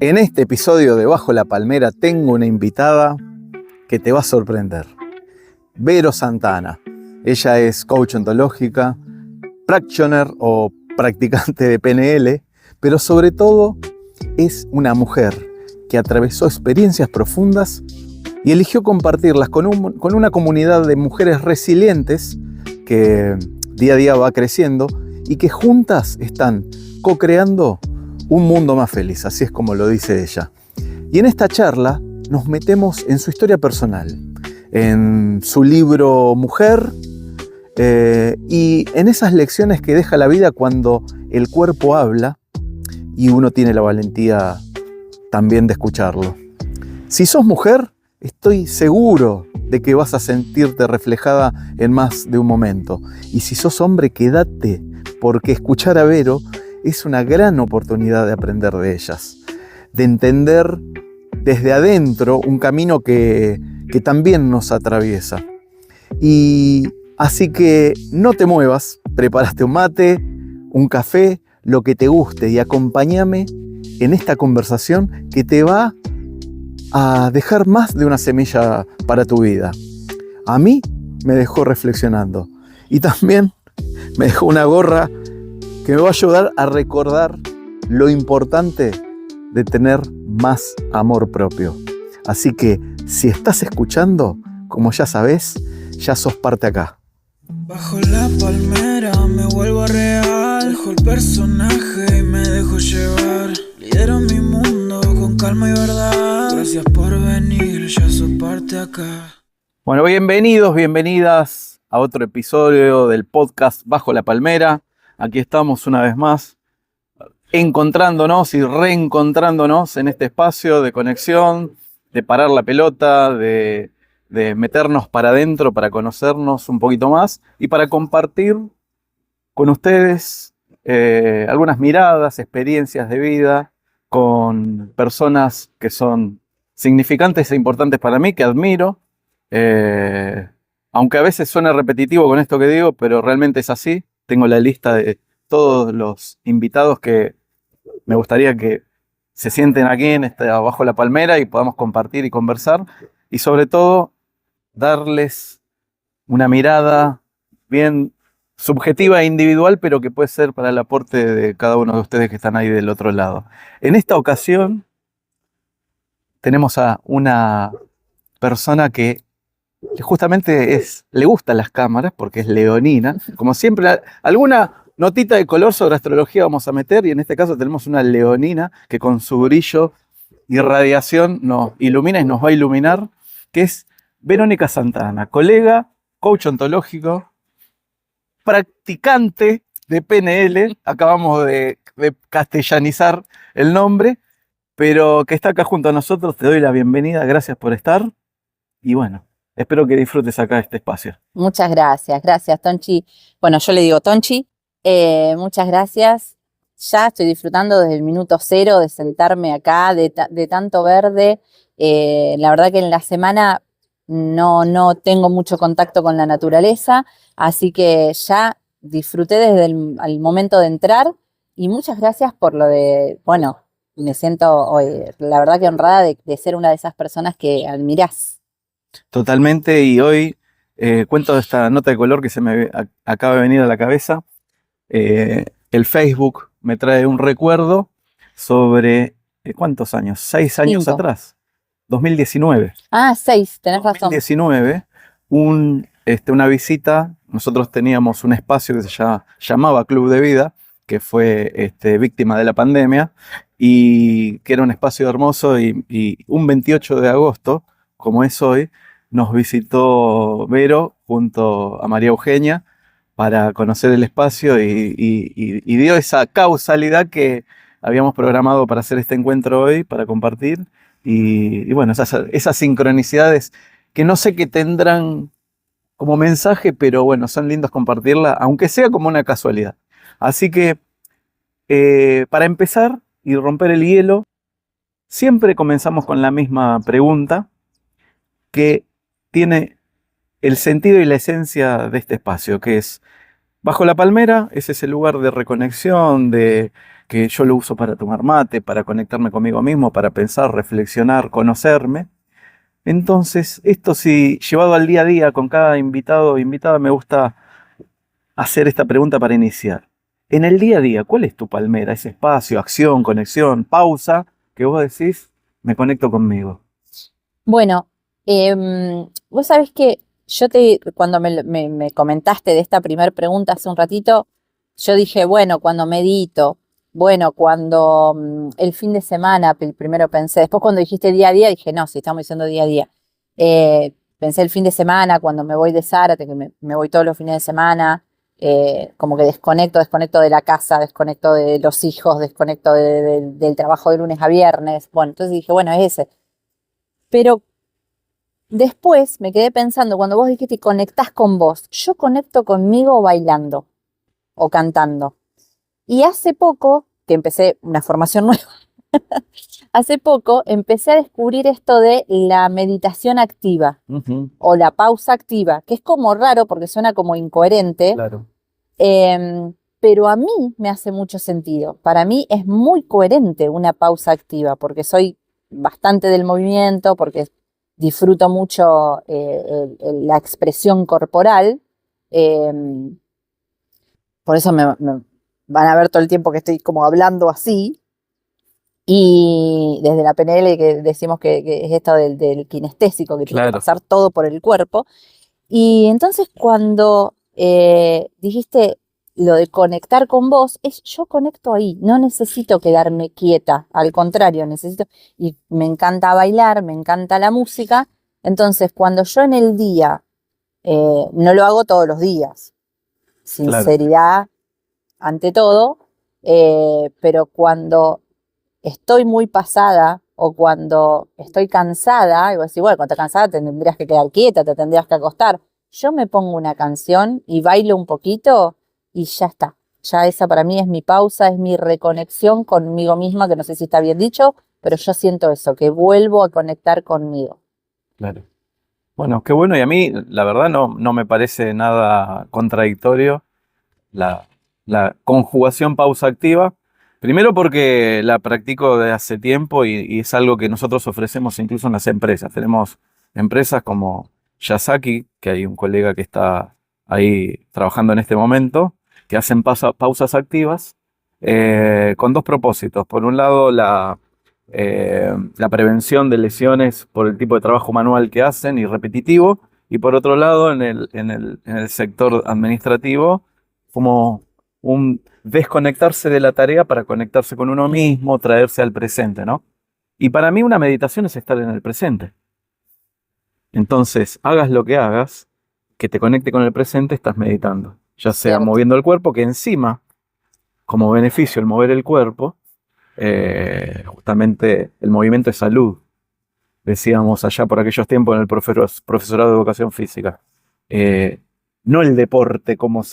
En este episodio de Bajo la Palmera tengo una invitada que te va a sorprender. Vero Santana. Ella es coach ontológica, practitioner o practicante de PNL, pero sobre todo es una mujer que atravesó experiencias profundas y eligió compartirlas con una comunidad de mujeres resilientes que día a día va creciendo y que juntas están co-creando un mundo más feliz, así es como lo dice ella. Y en esta charla nos metemos en su historia personal, en su libro Mujer, y en esas lecciones que deja la vida cuando el cuerpo habla y uno tiene la valentía también de escucharlo. Si sos mujer, estoy seguro de que vas a sentirte reflejada en más de un momento. Y si sos hombre, quédate, porque escuchar a Vero es una gran oportunidad de aprender de ellas, de entender desde adentro un camino que también nos atraviesa. Y así que no te muevas, preparaste un mate, un café, lo que te guste y acompáñame en esta conversación que te va a dejar más de una semilla para tu vida. A mí me dejó reflexionando y también me dejó una gorra que me va a ayudar a recordar lo importante de tener más amor propio. Así que si estás escuchando, como ya sabes, ya sos parte acá. Bajo la palmera me vuelvo real, dejo el personaje y me dejo llevar. Lidero mi mundo con calma y verdad. Gracias por venir, ya sos parte acá. Bueno, bienvenidos, bienvenidas a otro episodio del podcast Bajo la Palmera. Aquí estamos una vez más, encontrándonos y reencontrándonos en este espacio de conexión, de parar la pelota, de meternos para adentro para conocernos un poquito más y para compartir con ustedes algunas miradas, experiencias de vida con personas que son significantes e importantes para mí, que admiro, aunque a veces suene repetitivo con esto que digo, pero realmente es así. Tengo la lista de todos los invitados que me gustaría que se sienten aquí Bajo la Palmera y podamos compartir y conversar. Y sobre todo, darles una mirada bien subjetiva e individual, pero que puede ser para el aporte de cada uno de ustedes que están ahí del otro lado. En esta ocasión tenemos a una persona que justamente le gustan las cámaras porque es leonina. Como siempre, alguna notita de color sobre astrología vamos a meter, y en este caso tenemos una leonina que con su brillo y radiación nos ilumina y nos va a iluminar, que es Verónica Santana, colega, coach ontológico, practicante de PNL, acabamos de castellanizar el nombre, pero que está acá junto a nosotros. Te doy la bienvenida, gracias por estar, y bueno, espero que disfrutes acá este espacio. Muchas gracias Tonchi. Bueno, yo le digo Tonchi. Muchas gracias. Ya estoy disfrutando desde el minuto cero de sentarme acá, de tanto verde. La verdad que en la semana no tengo mucho contacto con la naturaleza, así que ya disfruté desde el momento de entrar, y muchas gracias por lo de, bueno, me siento hoy, la verdad que honrada de ser una de esas personas que admirás. Totalmente, y hoy cuento esta nota de color que se me acaba de venir a la cabeza. El Facebook me trae un recuerdo sobre, ¿cuántos años? 6 años 5. Atrás, 2019. 6, tenés razón. 2019, una visita. Nosotros teníamos un espacio que se llamaba Club de Vida, que fue víctima de la pandemia, y que era un espacio hermoso, y un 28 de agosto, como es hoy, nos visitó Vero junto a María Eugenia para conocer el espacio y dio esa causalidad que habíamos programado para hacer este encuentro hoy, para compartir. Y bueno, esas sincronicidades que no sé qué tendrán como mensaje, pero bueno, son lindos compartirla, aunque sea como una casualidad. Así que para empezar y romper el hielo, siempre comenzamos con la misma pregunta que tiene el sentido y la esencia de este espacio, que es: Bajo la palmera es ese lugar de reconexión, de que yo lo uso para tomar mate, para conectarme conmigo mismo, para pensar, reflexionar, conocerme. Entonces, esto si llevado al día a día con cada invitado o invitada, me gusta hacer esta pregunta para iniciar. En el día a día, ¿cuál es tu palmera? Ese espacio, acción, conexión, pausa, que vos decís, me conecto conmigo. Bueno, vos sabés que cuando me comentaste de esta primer pregunta hace un ratito, yo dije, bueno, cuando medito, bueno, cuando el fin de semana, primero pensé, después cuando dijiste día a día, dije, no, si estamos diciendo día a día. Pensé el fin de semana, cuando me voy de Zárate, que me voy todos los fines de semana, como que desconecto de la casa, desconecto de los hijos, desconecto del trabajo de lunes a viernes. Bueno, entonces dije, bueno, es ese. Pero después me quedé pensando, cuando vos dijiste conectás con vos, yo conecto conmigo bailando o cantando. Y hace poco, que empecé una formación nueva, hace poco empecé a descubrir esto de la meditación activa o la pausa activa, que es como raro porque suena como incoherente, Claro. pero a mí me hace mucho sentido. Para mí es muy coherente una pausa activa porque soy bastante del movimiento, porque disfruto mucho la expresión corporal. Por eso me van a ver todo el tiempo que estoy como hablando así. Y desde la PNL que decimos que es esto del kinestésico, que tiene que Claro. pasar todo por el cuerpo. Y entonces cuando dijiste lo de conectar con vos, yo conecto ahí, no necesito quedarme quieta, al contrario, y me encanta bailar, me encanta la música. Entonces cuando yo en el día, no lo hago todos los días, sinceridad ante todo, pero cuando estoy muy pasada o cuando estoy cansada, y vos decís, bueno, cuando estás cansada te tendrías que quedar quieta, te tendrías que acostar. Yo me pongo una canción y bailo un poquito y ya está. Ya esa para mí es mi pausa, es mi reconexión conmigo misma, que no sé si está bien dicho, pero yo siento eso, que vuelvo a conectar conmigo. Claro. Bueno, qué bueno, y a mí la verdad no me parece nada contradictorio la, la conjugación pausa activa. Primero porque la practico desde hace tiempo y es algo que nosotros ofrecemos incluso en las empresas. Tenemos empresas como Yasaki, que hay un colega que está ahí trabajando en este momento, que hacen pausas activas con dos propósitos. Por un lado, la prevención de lesiones por el tipo de trabajo manual que hacen y repetitivo, y por otro lado, en el sector administrativo, como un desconectarse de la tarea para conectarse con uno mismo, traerse al presente, ¿no? Y para mí una meditación es estar en el presente. Entonces, hagas lo que hagas, que te conecte con el presente, estás meditando. Ya sea Cierto. moviendo el cuerpo, que encima, como beneficio el mover el cuerpo, justamente el movimiento es salud. Decíamos allá por aquellos tiempos en el profesorado de educación física. No el deporte, como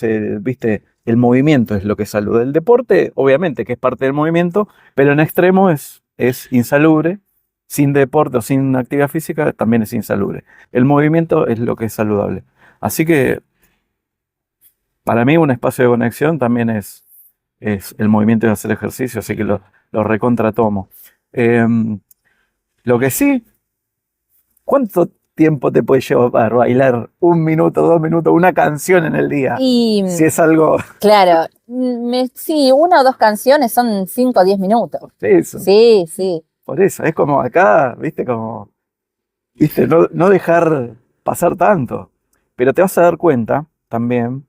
viste, el movimiento es lo que es salud. El deporte, obviamente, que es parte del movimiento, pero en extremo es insalubre. Sin deporte o sin actividad física también es insalubre. El movimiento es lo que es saludable. Así que, para mí, un espacio de conexión también es el movimiento de hacer ejercicio, así que lo recontra tomo. Lo que sí, ¿cuánto tiempo te puede llevar bailar 1 minuto, 2 minutos, una canción en el día? Y Si es algo. claro, sí, 1 o 2 canciones son 5 o 10 minutos. Eso, Sí, sí. por eso, es como acá, viste, no dejar pasar tanto. Pero te vas a dar cuenta también,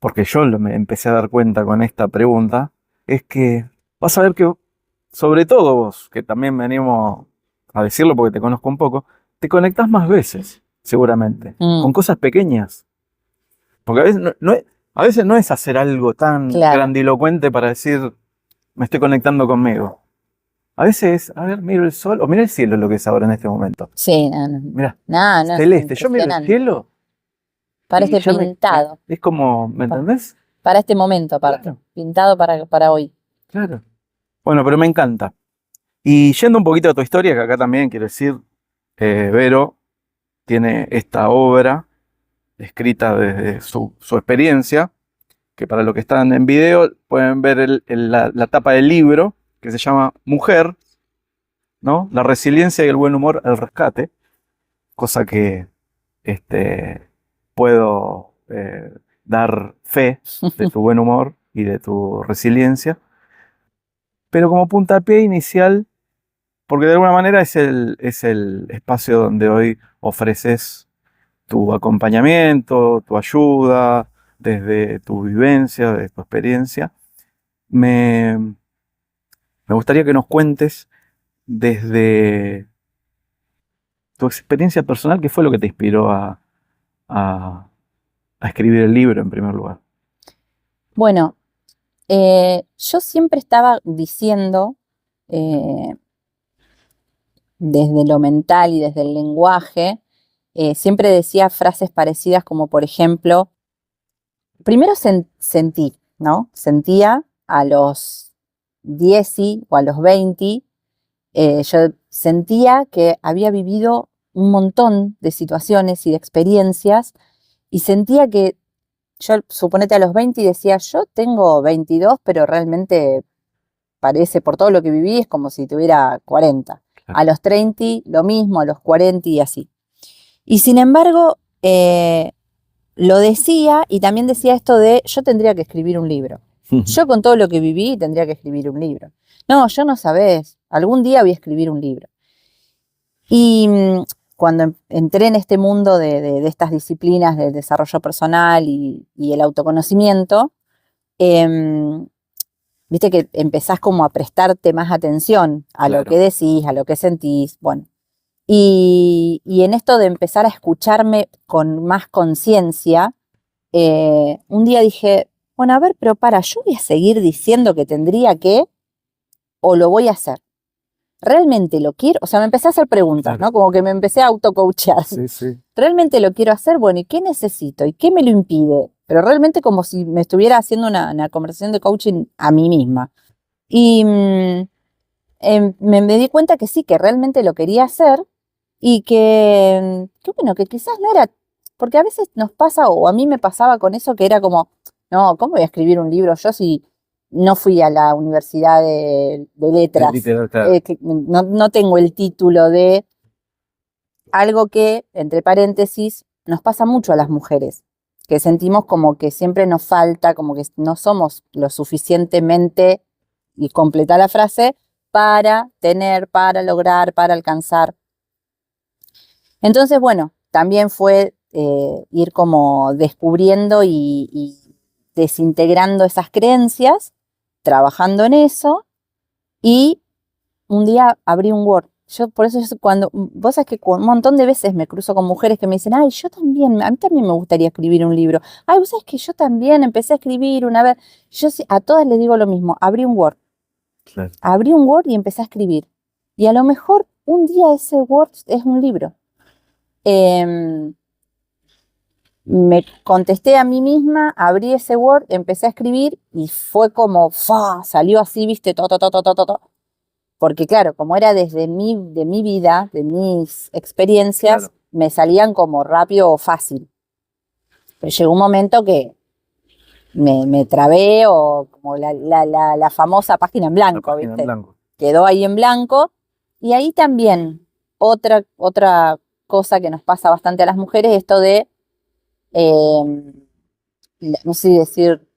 porque yo me empecé a dar cuenta con esta pregunta, es que vas a ver que, sobre todo vos, que también me animo a decirlo porque te conozco un poco, te conectás más veces, seguramente, con cosas pequeñas. Porque a veces a veces no es hacer algo tan Claro. grandilocuente para decir, me estoy conectando conmigo. A veces, a ver, miro el sol, o mira el cielo lo que es ahora en este momento. Sí, no, no. Mira, No, no, es celeste. Yo miro el impresionante. cielo y Parece ya pintado. es como, ¿me entendés? Para este momento, aparte. Claro. Pintado para hoy. Claro. Bueno, pero me encanta. Y yendo un poquito a tu historia, que acá también quiero decir, Vero tiene esta obra escrita desde su experiencia, que para los que están en video pueden ver la tapa del libro, que se llama Mujer, ¿no? La resiliencia y el buen humor al rescate, cosa que puedo dar fe de tu buen humor y de tu resiliencia, pero como puntapié inicial, porque de alguna manera es el espacio donde hoy ofreces tu acompañamiento, tu ayuda, desde tu vivencia, desde tu experiencia. Me, me gustaría que nos cuentes desde tu experiencia personal, qué fue lo que te inspiró a- a escribir el libro en primer lugar. Bueno, yo siempre estaba diciendo, eh, desde lo mental y desde el lenguaje, siempre decía frases parecidas como, por ejemplo, primero sentí, ¿no? Sentía a los 10 o a los 20, yo sentía que había vivido un montón de situaciones y de experiencias y sentía que yo, suponete a los 20 y decía, yo tengo 22, pero realmente parece, por todo lo que viví, es como si tuviera 40. A los 30 lo mismo, a los 40 y así. Y sin embargo, lo decía y también decía esto de yo tendría que escribir un libro. Yo con todo lo que viví tendría que escribir un libro. No, yo no sabés, algún día voy a escribir un libro. Y cuando entré en este mundo de estas disciplinas del desarrollo personal y el autoconocimiento, viste que empezás como a prestarte más atención a lo Claro. que decís, a lo que sentís, bueno. Y en esto de empezar a escucharme con más conciencia, un día dije, bueno, a ver, pero yo voy a seguir diciendo que tendría que, o lo voy a hacer. ¿Realmente lo quiero? O sea, me empecé a hacer preguntas, Claro. ¿no? Como que me empecé a autocoachear. Sí. ¿Realmente lo quiero hacer? Bueno, ¿y qué necesito? ¿Y qué me lo impide? Pero realmente como si me estuviera haciendo una conversación de coaching a mí misma. Y me di cuenta que sí, que realmente lo quería hacer y que bueno, que quizás no era, porque a veces nos pasa, o a mí me pasaba con eso, que era como, no, ¿cómo voy a escribir un libro yo si no fui a la universidad de letras? Literal, claro. Que no tengo el título de algo que, entre paréntesis, nos pasa mucho a las mujeres, que sentimos como que siempre nos falta, como que no somos lo suficientemente, y completar la frase, para tener, para lograr, para alcanzar. Entonces, bueno, también fue ir como descubriendo y desintegrando esas creencias, trabajando en eso, y un día abrí un Word. Yo, por eso, cuando, vos sabés que un montón de veces me cruzo con mujeres que me dicen, ay, yo también, a mí también me gustaría escribir un libro. Ay, vos sabés que yo también empecé a escribir una vez. Yo a todas les digo lo mismo, abrí un Word. Claro. Abrí un Word y empecé a escribir. Y a lo mejor un día ese Word es un libro. Me contesté a mí misma, abrí ese Word, empecé a escribir y fue como, ¡fa! Salió así, viste, todo. Porque claro, como era desde de mi vida, de mis experiencias, Claro. me salían como rápido o fácil. Pero llegó un momento que me trabé, o como la famosa página en La blanco, página en ¿viste? blanco. Quedó ahí en blanco. Y ahí también otra cosa que nos pasa bastante a las mujeres, esto de, no sé si decir,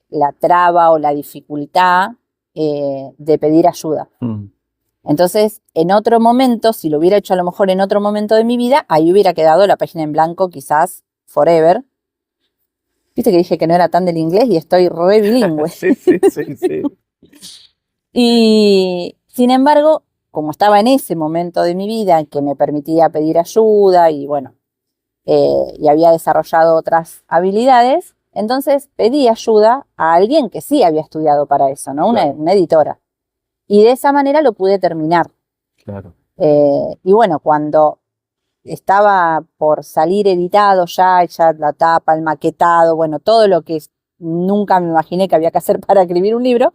la traba o la dificultad de pedir ayuda. Entonces, en otro momento, si lo hubiera hecho a lo mejor en otro momento de mi vida, ahí hubiera quedado la página en blanco, quizás forever. Viste que dije que no era tan del inglés y estoy re bilingüe. Sí. Y sin embargo, como estaba en ese momento de mi vida en que me permitía pedir ayuda y bueno, y había desarrollado otras habilidades, entonces pedí ayuda a alguien que sí había estudiado para eso, ¿no? Claro. Una editora. Y de esa manera lo pude terminar. Claro. Y bueno, cuando estaba por salir editado ya la tapa, el maquetado, bueno, todo lo que nunca me imaginé que había que hacer para escribir un libro,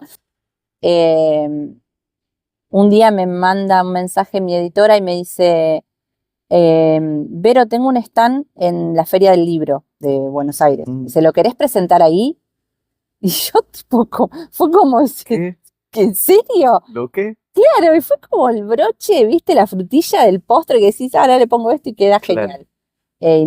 un día me manda un mensaje mi editora y me dice, Vero, tengo un stand en la Feria del Libro de Buenos Aires. ¿Se lo querés presentar ahí? Y yo tipo, fue como, ¿Qué? ¿que en serio? ¿Lo qué? Claro, y fue como el broche, ¿viste? La frutilla del postre que decís, ahora le pongo esto y queda Claro. genial.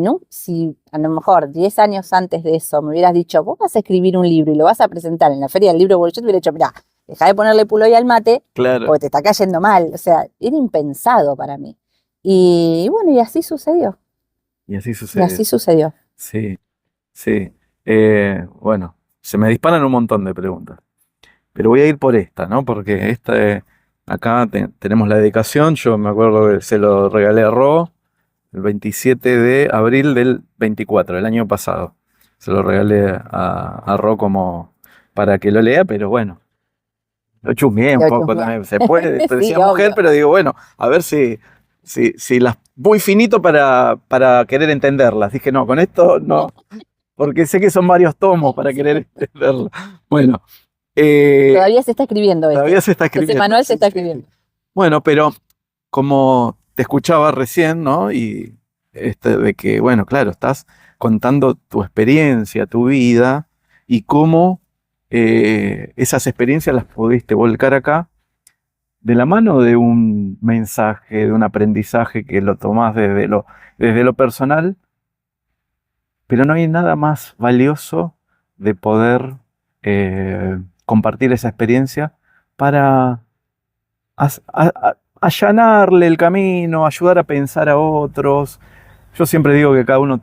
¿No? Si a lo mejor 10 años antes de eso me hubieras dicho, vos vas a escribir un libro y lo vas a presentar en la Feria del Libro, yo te hubiera dicho, mirá, dejá de ponerle puloy al mate Claro. porque te está cayendo mal. O sea, era impensado para mí. Y bueno, y así sucedió. Y así Y sucede. así sucedió. Sí, sí. Bueno, se me disparan un montón de preguntas. Pero voy a ir por esta, ¿no? Porque acá tenemos la dedicación. Yo me acuerdo que se lo regalé a Ro el 27 de abril del 24, el año pasado. Se lo regalé a Ro como para que lo lea, pero bueno, lo chusmeé un Lo poco chusmeé. también. Se puede, Sí, decía mujer, obvio. pero digo, bueno, a ver si las muy finito para querer entenderlas. Dije, no, con esto no, porque sé que son varios tomos para querer entenderlas. Bueno, Todavía se está escribiendo todavía se está Ese escribiendo. manual se Sí, está sí, sí. escribiendo. Bueno, pero como te escuchaba recién, ¿no? Y de que, bueno, claro, estás contando tu experiencia, tu vida y cómo esas experiencias las pudiste volcar acá de la mano de un mensaje, de un aprendizaje que lo tomás desde lo personal, pero no hay nada más valioso de poder compartir esa experiencia para allanarle el camino, ayudar a pensar a otros. Yo siempre digo que cada uno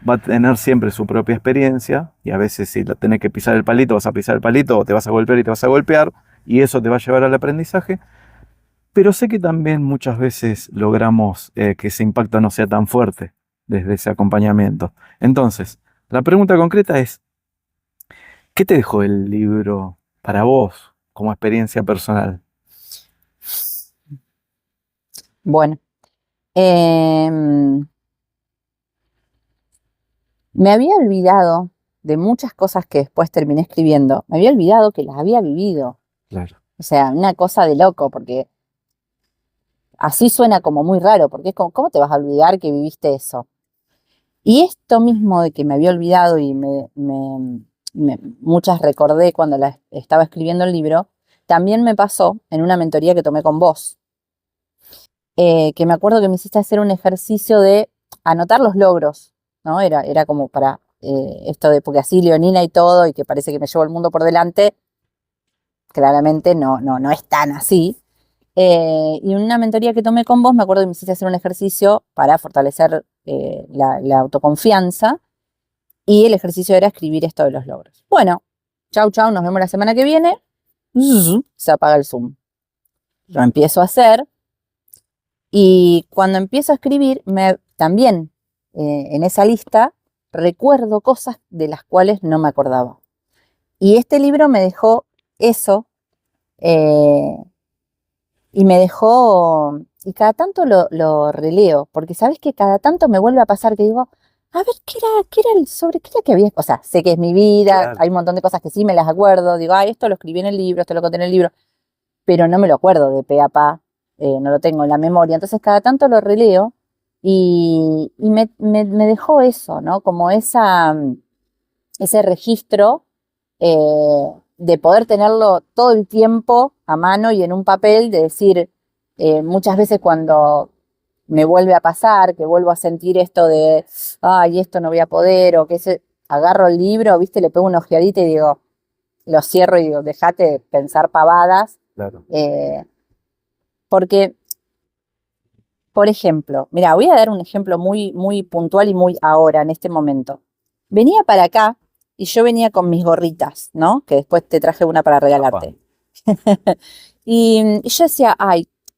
va a tener siempre su propia experiencia y a veces si la tenés que pisar el palito, vas a pisar el palito o te vas a golpear y te vas a golpear y eso te va a llevar al aprendizaje. Pero sé que también muchas veces logramos que ese impacto no sea tan fuerte desde ese acompañamiento. Entonces, la pregunta concreta es, ¿qué te dejó el libro para vos como experiencia personal? Bueno, em, me había olvidado de muchas cosas que después terminé escribiendo. Me había olvidado que las había vivido. Claro. O sea, una cosa de loco, porque así suena como muy raro, porque es como, ¿cómo te vas a olvidar que viviste eso? Y esto mismo de que me había olvidado y muchas recordé cuando estaba escribiendo el libro, también me pasó en una mentoría que tomé con vos, que me acuerdo que me hiciste hacer un ejercicio de anotar los logros, ¿no? Era como para esto de, porque así leonina y todo, y que parece que me llevo el mundo por delante, claramente no es tan así. Y en una mentoría que tomé con vos, me acuerdo que me hiciste hacer un ejercicio para fortalecer la autoconfianza, y el ejercicio era escribir esto de los logros. Bueno, chau, nos vemos la semana que viene. Se apaga el Zoom. Lo empiezo a hacer, y cuando empiezo a escribir, también en esa lista recuerdo cosas de las cuales no me acordaba. Y este libro me dejó eso, eh, y me dejó, y cada tanto lo releo, porque sabes que cada tanto me vuelve a pasar que digo, a ver, sobre qué era que había? O sea, sé que es mi vida, Claro. hay un montón de cosas que sí me las acuerdo, digo, esto lo escribí en el libro, esto lo conté en el libro, pero no me lo acuerdo de pe a pa, no lo tengo en la memoria, entonces cada tanto lo releo, y me dejó eso, ¿no? Como ese registro, de poder tenerlo todo el tiempo a mano y en un papel, de decir, muchas veces cuando me vuelve a pasar, que vuelvo a sentir esto de, ay, esto no voy a poder, o agarro el libro, viste, le pego una ojeadita y digo, lo cierro y digo, dejate de pensar pavadas, Claro. porque, por ejemplo, mira, voy a dar un ejemplo muy, muy puntual y muy ahora, en este momento. Venía para acá y yo venía con mis gorritas, ¿no? Que después te traje una para regalarte. Y yo decía,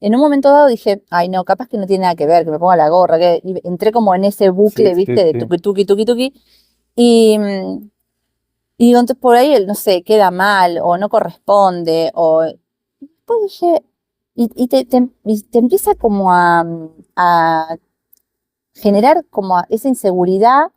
en un momento dado dije, no, capaz que no tiene nada que ver, que me ponga la gorra, y entré como en ese bucle, Sí, viste, sí, de sí. tuqui, tuqui, tuqui, tuqui, y, y digo, entonces por ahí, no sé, queda mal, o no corresponde, o después dije, y te empieza como a generar como esa inseguridad,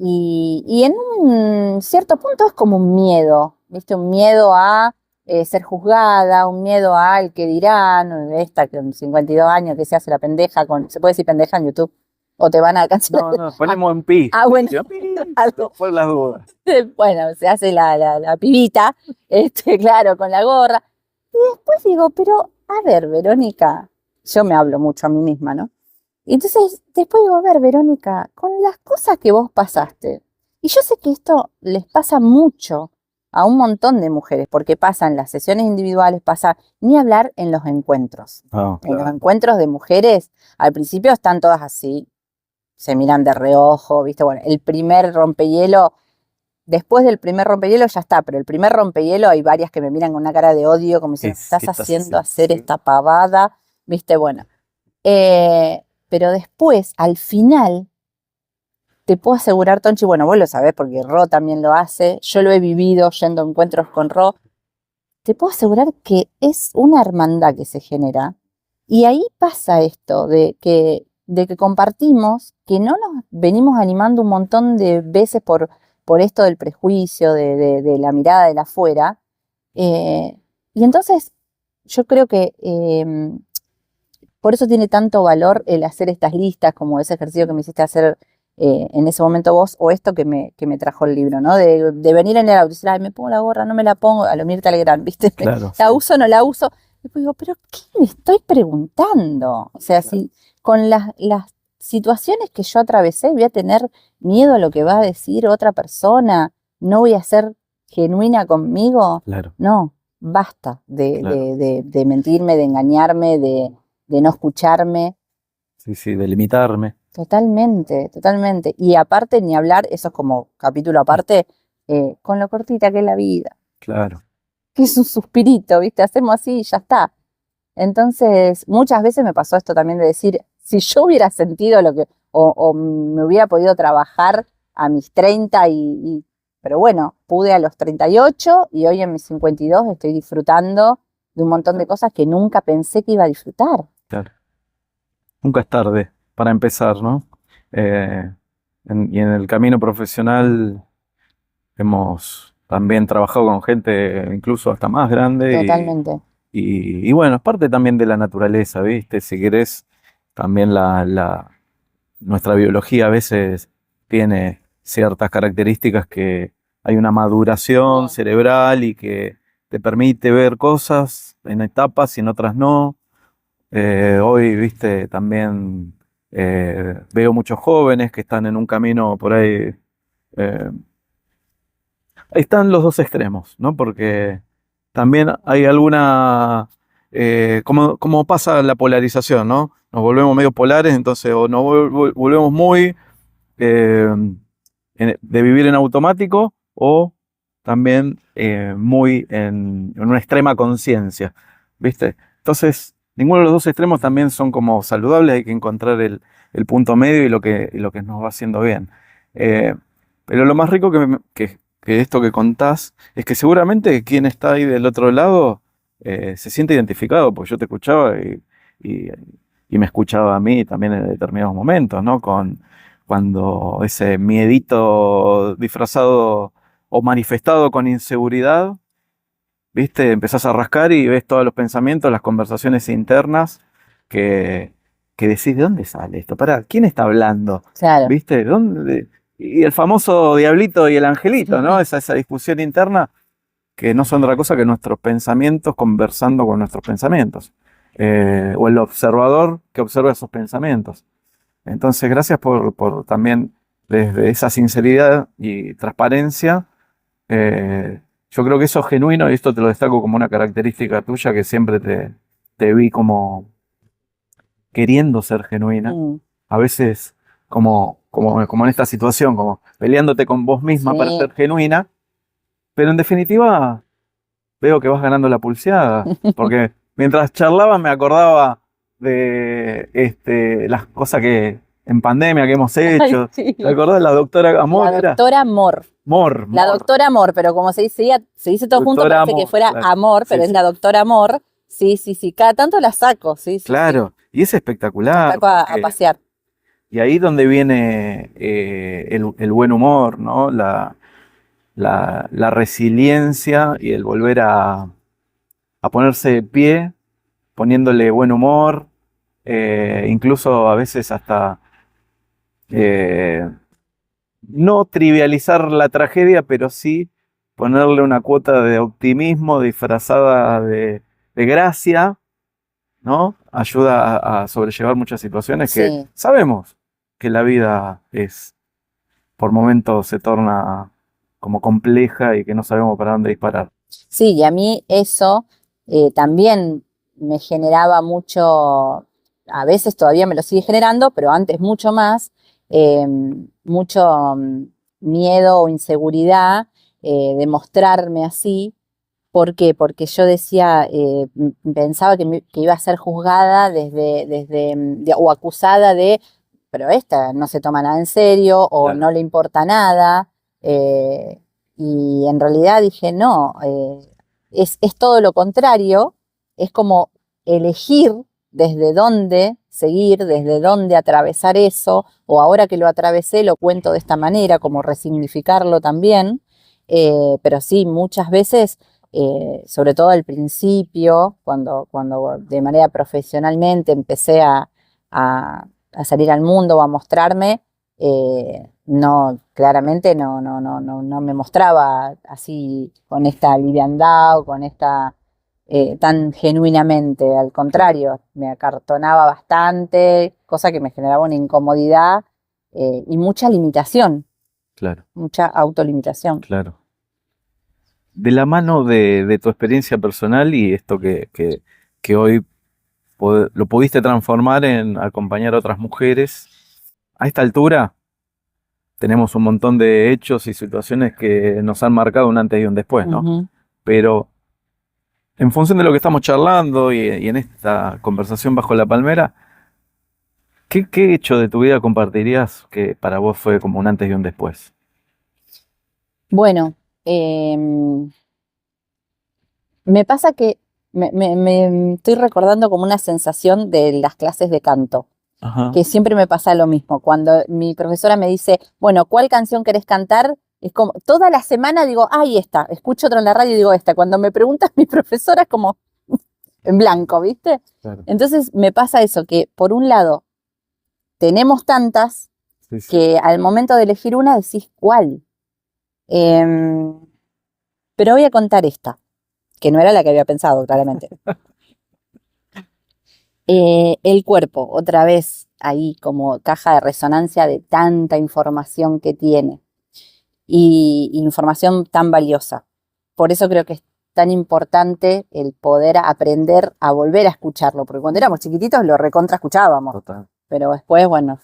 y en un cierto punto es como un miedo, ¿viste? Un miedo a ser juzgada, un miedo al que dirán, esta con 52 años que se hace la pendeja, ¿se puede decir pendeja en YouTube? ¿O te van a cancelar? No, ponemos en pi. Bueno. Por las dudas. Bueno, se hace la pibita, claro, con la gorra. Y después digo, pero, a ver, Verónica, yo me hablo mucho a mí misma, ¿no? Y entonces, después digo, a ver, Verónica, con las cosas que vos pasaste, y yo sé que esto les pasa mucho a un montón de mujeres, porque pasa en las sesiones individuales, pasa ni hablar en los encuentros. Oh, En los claro. encuentros de mujeres, al principio están todas así, se miran de reojo, ¿viste? Bueno, el primer rompehielo, después del primer rompehielo ya está, pero el primer rompehielo hay varias que me miran con una cara de odio, como diciendo, ¿qué estás haciendo hacer sí. esta pavada? ¿Viste? Bueno. Pero después, al final, te puedo asegurar, Tonchi, bueno, vos lo sabés porque Ro también lo hace, yo lo he vivido yendo a encuentros con Ro, te puedo asegurar que es una hermandad que se genera y ahí pasa esto de que compartimos, que no nos venimos animando un montón de veces por esto del prejuicio, de la mirada de la afuera, y entonces yo creo que por eso tiene tanto valor el hacer estas listas, como ese ejercicio que me hiciste hacer en ese momento vos, o esto que me trajo el libro, ¿no? De venir en el auto y decir, ay, me pongo la gorra, no me la pongo, a lo Mirta Legrand, ¿viste? Claro, ¿La uso o no la uso? Y después digo, ¿pero qué me estoy preguntando? O sea, si con las situaciones que yo atravesé voy a tener miedo a lo que va a decir otra persona, no voy a ser genuina conmigo, claro. No, basta Claro. de mentirme, de engañarme, de no escucharme. Sí, de limitarme. Totalmente, totalmente. Y aparte, ni hablar, eso es como capítulo aparte, con lo cortita que es la vida, Claro. que es un suspirito, ¿viste? Hacemos así y ya está. Entonces, muchas veces me pasó esto también de decir, si yo hubiera sentido lo que, o me hubiera podido trabajar a mis 30 pero bueno, pude a los 38 y hoy en mis 52 estoy disfrutando de un montón de cosas que nunca pensé que iba a disfrutar. Claro. Nunca es tarde para empezar, ¿no? Y en el camino profesional hemos también trabajado con gente incluso hasta más grande. Totalmente. Y bueno, es parte también de la naturaleza, ¿viste? Si querés, también nuestra biología a veces tiene ciertas características que hay una maduración cerebral y que te permite ver cosas en etapas y en otras no. Hoy, viste, también veo muchos jóvenes que están en un camino por ahí. Ahí están los dos extremos, ¿no? Porque también hay alguna. Como pasa la polarización, ¿no? Nos volvemos medio polares, entonces o nos volvemos muy de vivir en automático o también muy en una extrema conciencia, ¿viste? Entonces, ninguno de los dos extremos también son como saludables, hay que encontrar el punto medio y lo que nos va haciendo bien. Pero lo más rico que esto que contás es que seguramente quien está ahí del otro lado se siente identificado, porque yo te escuchaba y, y me escuchaba a mí también en determinados momentos, ¿no? Cuando ese miedito disfrazado o manifestado con inseguridad, ¿viste? Empezás a rascar y ves todos los pensamientos, las conversaciones internas que decís, ¿de dónde sale esto? ¿Para quién está hablando? Claro. ¿Viste? ¿Dónde? Y el famoso diablito y el angelito, ¿no? Esa discusión interna que no son otra cosa que nuestros pensamientos conversando con nuestros pensamientos. O el observador que observa esos pensamientos. Entonces, gracias por también, desde esa sinceridad y transparencia, yo creo que eso es genuino y esto te lo destaco como una característica tuya que siempre te vi como queriendo ser genuina. A veces como en esta situación, como peleándote con vos misma para ser genuina, pero en definitiva veo que vas ganando la pulseada, porque mientras charlaba me acordaba de las cosas que en pandemia que hemos hecho. Ay, sí. ¿Te acordás de la doctora Amor? La doctora Amor. Mor. La doctora Amor, pero como se dice todo junto, Doctora parece Amor, que fuera claro. Amor, pero Sí, es sí. la doctora Amor. Sí. Cada tanto la saco, sí. Claro, y es espectacular. Saco a pasear. Y ahí donde viene el buen humor, ¿no? La resiliencia y el volver a a ponerse de pie, poniéndole buen humor, incluso a veces hasta no trivializar la tragedia, pero sí ponerle una cuota de optimismo disfrazada de gracia, ¿no? Ayuda a sobrellevar muchas situaciones que Sí, sabemos que la vida es, por momentos se torna como compleja y que no sabemos para dónde disparar. sí, y a mí eso también me generaba mucho, a veces todavía me lo sigue generando, pero antes mucho más, eh, mucho miedo o inseguridad de mostrarme así. ¿Por qué? Porque yo decía, pensaba que iba a ser juzgada o acusada de, pero esta no se toma nada en serio o Claro. no le importa nada. eh, y en realidad dije, no, es todo lo contrario, es como elegir desde dónde seguir, desde dónde atravesar eso, o ahora que lo atravesé lo cuento de esta manera, como resignificarlo también. Pero sí, muchas veces sobre todo al principio, cuando de manera profesionalmente empecé a salir al mundo o a mostrarme, no, claramente no me mostraba así con esta liviandad o con esta tan genuinamente, al contrario, me acartonaba bastante, cosa que me generaba una incomodidad y mucha limitación, Claro, mucha autolimitación. claro. De la mano de tu experiencia personal y esto que hoy lo pudiste transformar en acompañar a otras mujeres, a esta altura tenemos un montón de hechos y situaciones que nos han marcado un antes y un después, ¿no? Ujú. Pero en función de lo que estamos charlando y en esta conversación bajo la palmera, ¿qué hecho de tu vida compartirías que para vos fue como un antes y un después? Bueno, em, me pasa que me estoy recordando como una sensación de las clases de canto, Ajá. que siempre me pasa lo mismo. Cuando mi profesora me dice, bueno, ¿cuál canción querés cantar? Es como, toda la semana digo, ahí está, escucho otra en la radio y digo esta. Cuando me preguntas mi profesora es como en blanco, ¿viste? Claro. Entonces me pasa eso, que por un lado tenemos tantas Sí, sí. que al momento de elegir una decís cuál. Em, pero voy a contar esta, que no era la que había pensado, claramente. El cuerpo, otra vez ahí como caja de resonancia de tanta información que tiene y información tan valiosa. Por eso creo que es tan importante el poder aprender a volver a escucharlo, porque cuando éramos chiquititos lo recontra escuchábamos, Total. pero después, bueno,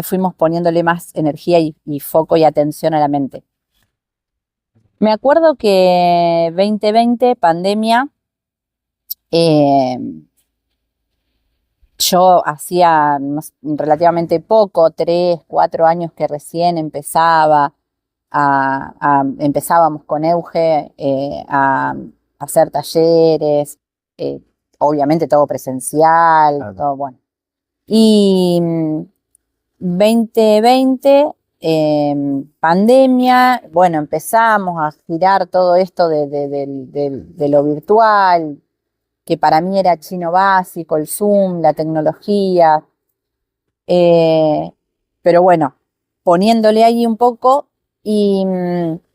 fuimos poniéndole más energía y foco y atención a la mente. Me acuerdo que 2020, pandemia, eh, yo hacía relativamente poco, 3, 4 años que recién empezábamos con Euge a hacer talleres, eh, obviamente todo presencial, Claro. todo bueno. Y 2020, pandemia, bueno, empezamos a girar todo esto de lo virtual, que para mí era chino básico, el Zoom, la tecnología, eh, pero bueno, poniéndole ahí un poco y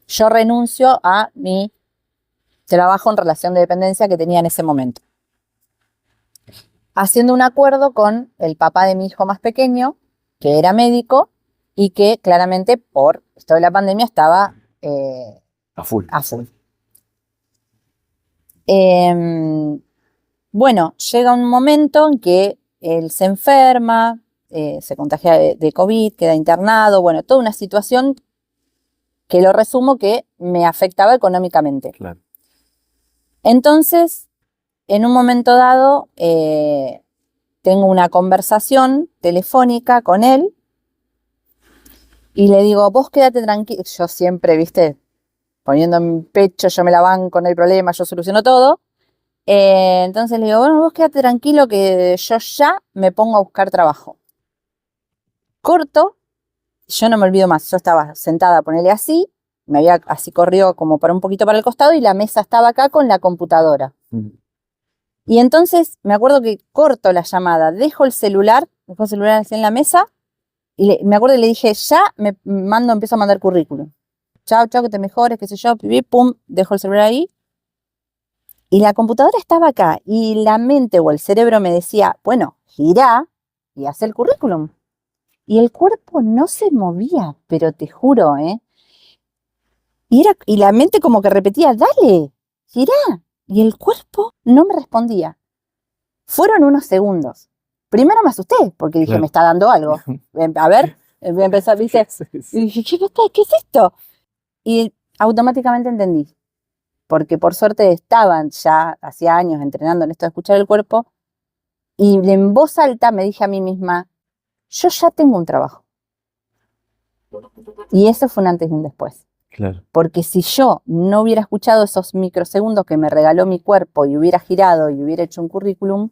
yo renuncio a mi trabajo en relación de dependencia que tenía en ese momento, haciendo un acuerdo con el papá de mi hijo más pequeño, que era médico y que claramente por esto de la pandemia estaba A full. a full. Em, Bueno, llega un momento en que él se enferma, se contagia de COVID, queda internado, bueno, toda una situación que lo resumo que me afectaba económicamente. Claro. Entonces, en un momento dado, tengo una conversación telefónica con él y le digo, vos quédate tranquilo, yo siempre, viste, poniendo en mi pecho, yo me la banco con el problema, yo soluciono todo. Entonces le digo, bueno, vos quédate tranquilo que yo ya me pongo a buscar trabajo. Corto, yo no me olvido más, yo estaba sentada, ponele así, me había así corrido como para un poquito para el costado y la mesa estaba acá con la computadora. Y entonces me acuerdo que corto la llamada, dejo el celular así en la mesa y me acuerdo que le dije, ya empiezo a mandar currículum. Chao, chao, que te mejores, qué sé yo, pum, dejo el celular ahí. Y la computadora estaba acá y la mente o el cerebro me decía, bueno, girá y haz el currículum. Y el cuerpo no se movía, pero te juro, Y la mente como que repetía, dale, girá. Y el cuerpo no me respondía. Fueron unos segundos. Primero me asusté, porque dije, me está dando algo. A ver, voy a empezar, ¿viste? Y dije, ¿qué es esto? Y automáticamente entendí. Porque por suerte estaban ya, hacía años, entrenando en esto de escuchar el cuerpo. Y en voz alta me dije a mí misma, yo ya tengo un trabajo. Y eso fue un antes y un después. Claro. Porque si yo no hubiera escuchado esos microsegundos que me regaló mi cuerpo y hubiera girado y hubiera hecho un currículum,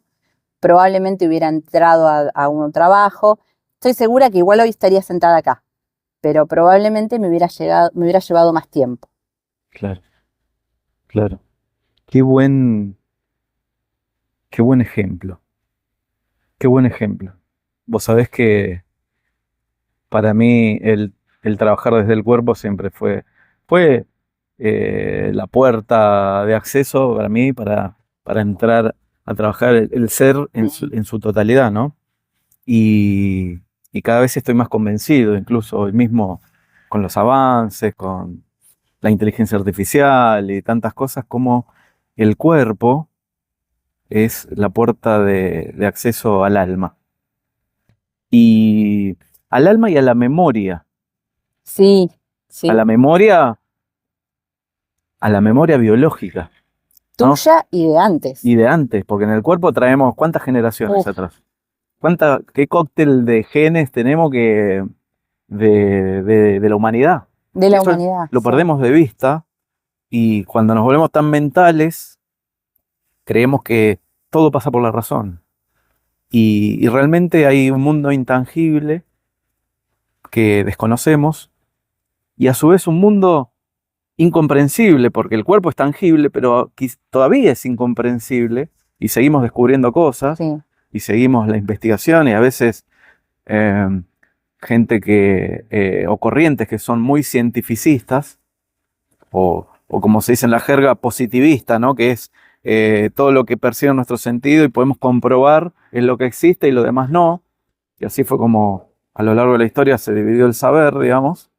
probablemente hubiera entrado a un trabajo. Estoy segura que igual hoy estaría sentada acá, pero probablemente me hubiera llevado más tiempo. Claro, claro. Qué buen ejemplo. Qué buen ejemplo. Vos sabés que para mí el trabajar desde el cuerpo siempre fue la puerta de acceso para mí para entrar a trabajar el ser en su totalidad, ¿no? Y, y cada vez estoy más convencido, incluso hoy mismo con los avances, con la inteligencia artificial y tantas cosas, como el cuerpo es la puerta de acceso al alma. Y al alma y a la memoria. Sí, sí. A la memoria biológica, ¿no? Tuya y de antes. Y de antes, porque en el cuerpo traemos ¿cuántas generaciones atrás? ¿Qué cóctel de genes tenemos de la humanidad? De la Eso humanidad. lo perdemos de vista y cuando nos volvemos tan mentales, creemos que todo pasa por la razón. Y realmente hay un mundo intangible que desconocemos y a su vez un mundo incomprensible, porque el cuerpo es tangible, pero todavía es incomprensible y seguimos descubriendo cosas y seguimos la investigación y a veces gente o corrientes que son muy cientificistas o como se dice en la jerga, positivista, ¿no? Que es todo lo que percibe nuestro sentido y podemos comprobar es lo que existe y lo demás no. Y así fue como a lo largo de la historia se dividió el saber, digamos.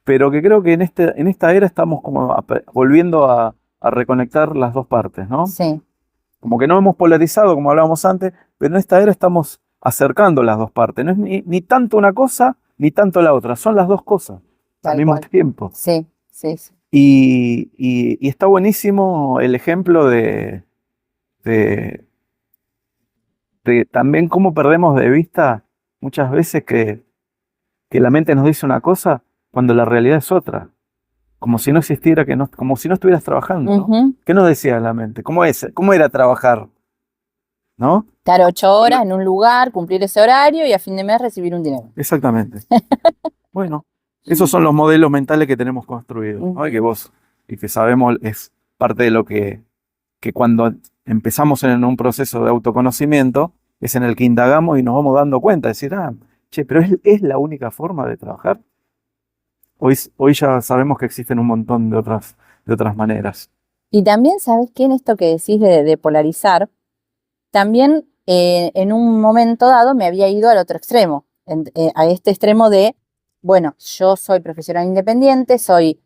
Pero que creo que en esta era estamos como volviendo a reconectar las dos partes, ¿no? Sí. Como que no hemos polarizado, como hablábamos antes, pero en esta era estamos acercando las dos partes. No es ni tanto una cosa, ni tanto la otra. Son las dos cosas al mismo tiempo. Sí, sí, sí. Y está buenísimo el ejemplo de también cómo perdemos de vista muchas veces que la mente nos dice una cosa cuando la realidad es otra. Como si no existiera, como si no estuvieras trabajando, ¿no? ¿Qué nos decía la mente? ¿Cómo era trabajar? ¿No? Estar 8 horas en un lugar, cumplir ese horario y a fin de mes recibir un dinero. Exactamente. Bueno, esos son los modelos mentales que tenemos construidos, ¿no? Y que sabemos es parte de lo que cuando empezamos en un proceso de autoconocimiento, es en el que indagamos y nos vamos dando cuenta, decir, pero ¿es la única forma de trabajar? Hoy ya sabemos que existen un montón de otras maneras. Y también, ¿sabes qué? En esto que decís de polarizar, también en un momento dado me había ido al otro extremo, a este extremo de, bueno, yo soy profesional independiente, soy,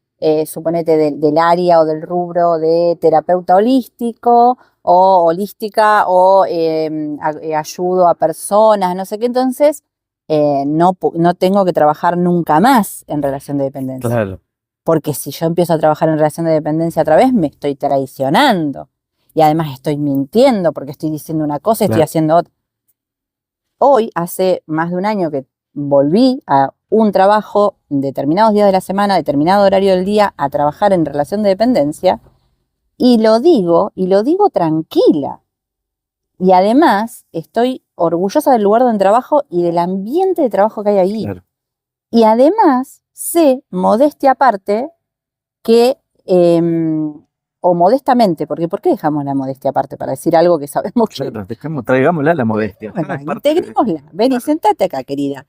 suponete, del área o del rubro de terapeuta holístico o holística o ayudo a personas, no sé qué, entonces no tengo que trabajar nunca más en relación de dependencia. Claro. Porque si yo empiezo a trabajar en relación de dependencia otra vez, me estoy traicionando. Y además estoy mintiendo porque estoy diciendo una cosa y estoy haciendo otra. Hoy, hace más de un año que volví a un trabajo, determinados días de la semana, determinado horario del día, a trabajar en relación de dependencia, y lo digo tranquila. Y además estoy orgullosa del lugar donde trabajo y del ambiente de trabajo que hay ahí. Claro. Y además sé, modestia aparte, que, o modestamente, porque ¿por qué dejamos la modestia aparte para decir algo que sabemos que... Claro, traigámosla la modestia. Bueno, Es parte integrémosla. Ven y sentate acá, querida.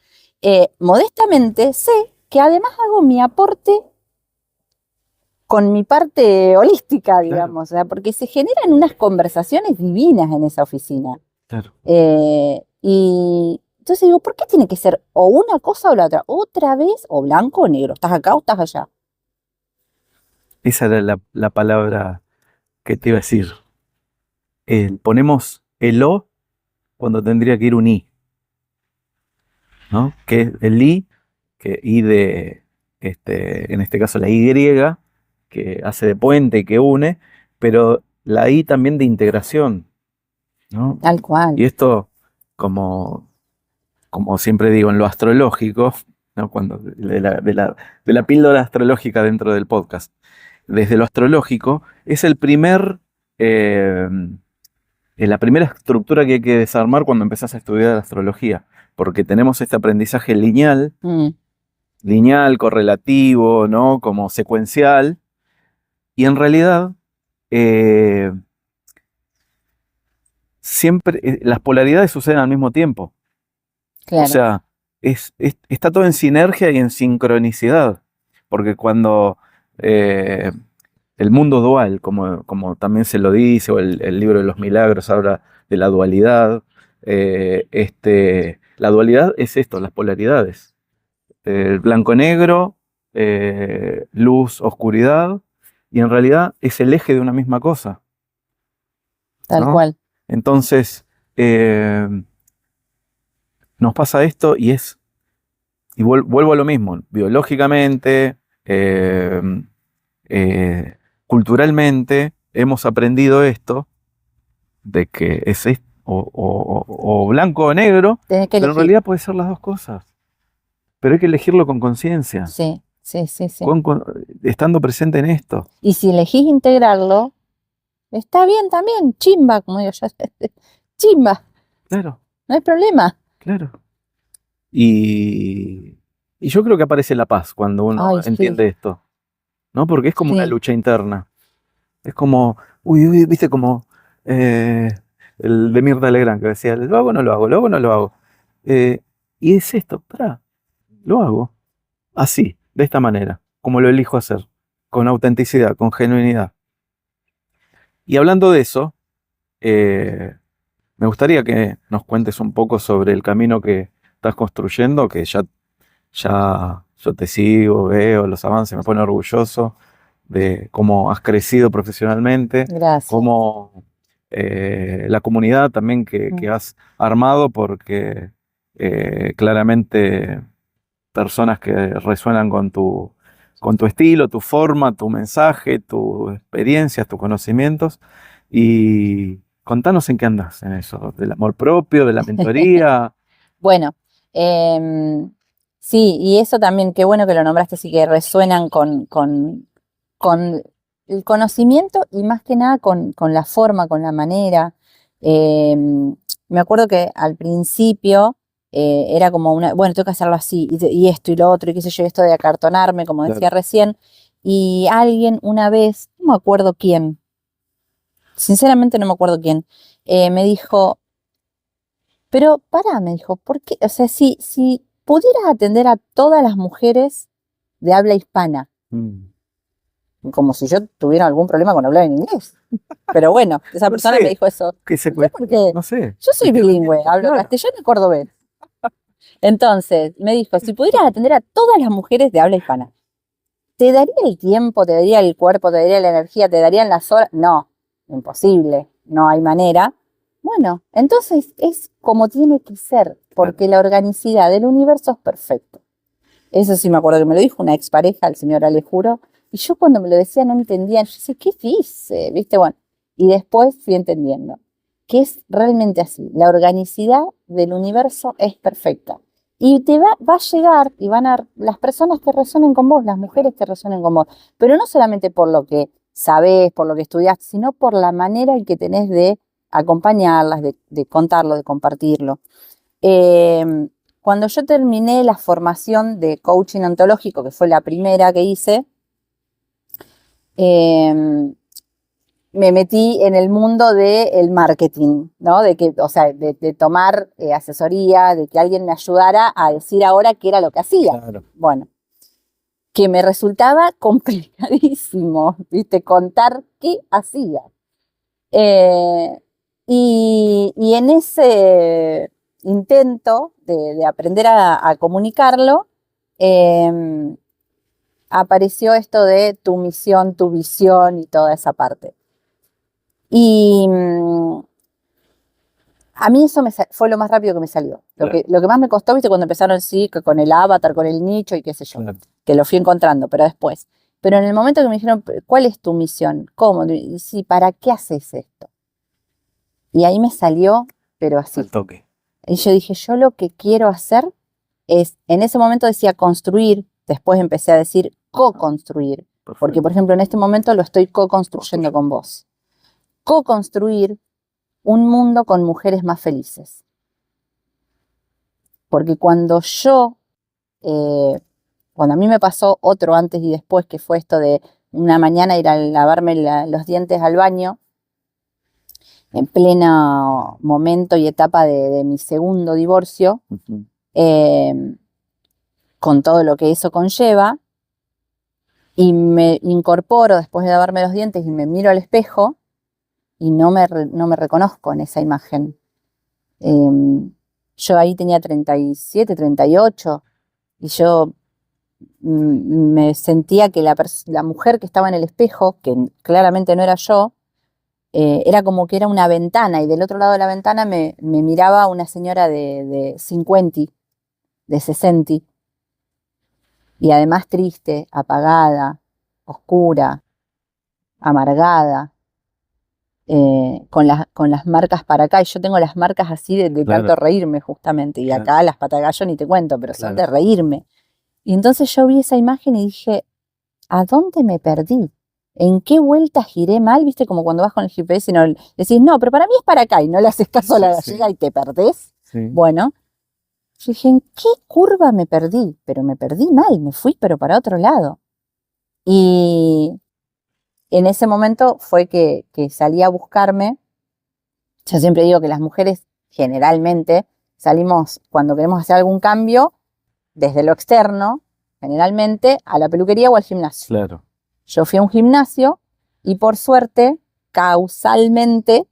Modestamente sé que además hago mi aporte con mi parte holística, digamos, o sea, porque se generan unas conversaciones divinas en esa oficina. Claro. Y entonces digo, ¿por qué tiene que ser o una cosa o la otra? Otra vez, o blanco o negro, ¿estás acá o estás allá? Esa era la palabra que te iba a decir. Ponemos el O cuando tendría que ir un I, ¿no? Que es el I, que I de, en este caso la Y, que hace de puente, que une, pero la I también de integración, ¿no? Tal cual. Y esto, como siempre digo, en lo astrológico, ¿no? De la píldora astrológica dentro del podcast, desde lo astrológico, es la primera estructura que hay que desarmar cuando empezás a estudiar astrología, porque tenemos este aprendizaje lineal, correlativo, ¿no? Como secuencial, y en realidad siempre las polaridades suceden al mismo tiempo. Claro. O sea, está todo en sinergia y en sincronicidad, porque cuando el mundo dual, como también se lo dice, o el libro de los milagros habla de la dualidad, la dualidad es esto, las polaridades. El blanco-negro, luz, oscuridad, y en realidad es el eje de una misma cosa. Tal ¿no? cual. Entonces, nos pasa esto y vuelvo a lo mismo, biológicamente, culturalmente, hemos aprendido esto, de que es o blanco o negro, Tenés que pero en elegir. realidad puede ser las dos cosas. Pero hay que elegirlo con conciencia, Sí. estando presente en esto. Y si elegís integrarlo, está bien también, chimba, como digo yo. Chimba, Claro, no hay problema. claro. Y yo creo que aparece la paz cuando uno Ay, entiende sí. esto, ¿no? Porque es como una Sí. lucha interna. Es como, uy, viste como el de Mirta Legrand que decía, ¿lo hago o no lo hago? ¿Lo hago o no lo hago? Y es esto, lo hago. Así, de esta manera, como lo elijo hacer, con autenticidad, con genuinidad. Y hablando de eso, me gustaría que nos cuentes un poco sobre el camino que estás construyendo, que ya yo te sigo, veo los avances, me pone orgulloso de cómo has crecido profesionalmente, Gracias. cómo la comunidad también que has armado, porque claramente personas que resuenan con tu estilo, tu forma, tu mensaje, tus experiencias, tus conocimientos. Y contanos en qué andas en eso, del amor propio, de la mentoría. Bueno, sí, y eso también, qué bueno que lo nombraste, sí que resuenan con el conocimiento y más que nada con la forma, con la manera. Me acuerdo que al principio era como bueno, tengo que hacerlo así, y esto y lo otro, y qué sé yo, esto de acartonarme, como decía Claro. recién, y alguien una vez, no me acuerdo quién, sinceramente no me acuerdo quién, me dijo, pero pará, me dijo, ¿por qué? O sea, si pudieras atender a todas las mujeres de habla hispana, como si yo tuviera algún problema con hablar en inglés. Pero bueno, esa No persona sé, me dijo eso. ¿qué se No sé por qué. No sé. Yo soy bilingüe, hablo Claro. castellano y cordobés. Entonces, me dijo, si pudieras atender a todas las mujeres de habla hispana, ¿te daría el tiempo, te daría el cuerpo, te daría la energía, te darían las horas? No, imposible, no hay manera. Bueno, entonces es como tiene que ser, porque la organicidad del universo es perfecta. Eso sí me acuerdo que me lo dijo una expareja, el señor Alejuro, y yo cuando me lo decía no entendía, yo decía, ¿qué dice? ¿Viste? Bueno, y después fui entendiendo que es realmente así, la organicidad del universo es perfecta. Y va a llegar, y van a las personas que resuenen con vos, las mujeres que resuenen con vos, pero no solamente por lo que sabés, por lo que estudiaste, sino por la manera en que tenés de acompañarlas, de contarlo, de compartirlo. cuando yo terminé la formación de coaching ontológico, que fue la primera que hice, me metí en el mundo del marketing, ¿no? O sea, de tomar asesoría, de que alguien me ayudara a decir ahora qué era lo que hacía. Claro. Bueno, que me resultaba complicadísimo, ¿viste? Contar qué hacía. Y en ese intento de aprender a comunicarlo, apareció esto de tu misión, tu visión y toda esa parte. Y a mí eso fue lo más rápido que me salió. Lo que más me costó, viste, cuando empezaron sí, que con el avatar, con el nicho y qué sé yo, que lo fui encontrando, pero después. Pero en el momento que me dijeron, ¿cuál es tu misión? ¿Cómo? Y sí, ¿para qué haces esto? Y ahí me salió, pero así. Al toque. Y yo dije, yo lo que quiero hacer es, en ese momento decía construir, después empecé a decir co-construir. Porque, por ejemplo, en este momento lo estoy co-construyendo con vos. Co-construir un mundo con mujeres más felices. Porque cuando a mí me pasó otro antes y después, que fue esto de una mañana ir a lavarme los dientes al baño, en pleno momento y etapa de mi segundo divorcio, con todo lo que eso conlleva, y me incorporo después de lavarme los dientes y me miro al espejo y no me reconozco en esa imagen. Yo ahí tenía 37, 38 y yo me sentía que la mujer que estaba en el espejo, que claramente no era yo, era como que era una ventana y del otro lado de la ventana me miraba una señora de 50, de 60 y además triste, apagada, oscura, amargada. Con las marcas para acá, y yo tengo las marcas así de tanto reírme justamente, y acá las patas de gallo ni te cuento, pero son de reírme. Y entonces yo vi esa imagen y dije, ¿a dónde me perdí? ¿En qué vuelta giré mal? ¿Viste? Como cuando vas con el GPS y no decís, no, pero para mí es para acá, y no le haces caso a la gallega y te perdés. Sí. Bueno, yo dije, ¿en qué curva me perdí? Pero me perdí mal, me fui pero para otro lado. Y en ese momento fue que salí a buscarme. Yo siempre digo que las mujeres generalmente salimos cuando queremos hacer algún cambio desde lo externo, generalmente a la peluquería o al gimnasio. Claro. Yo fui a un gimnasio y por suerte, causalmente,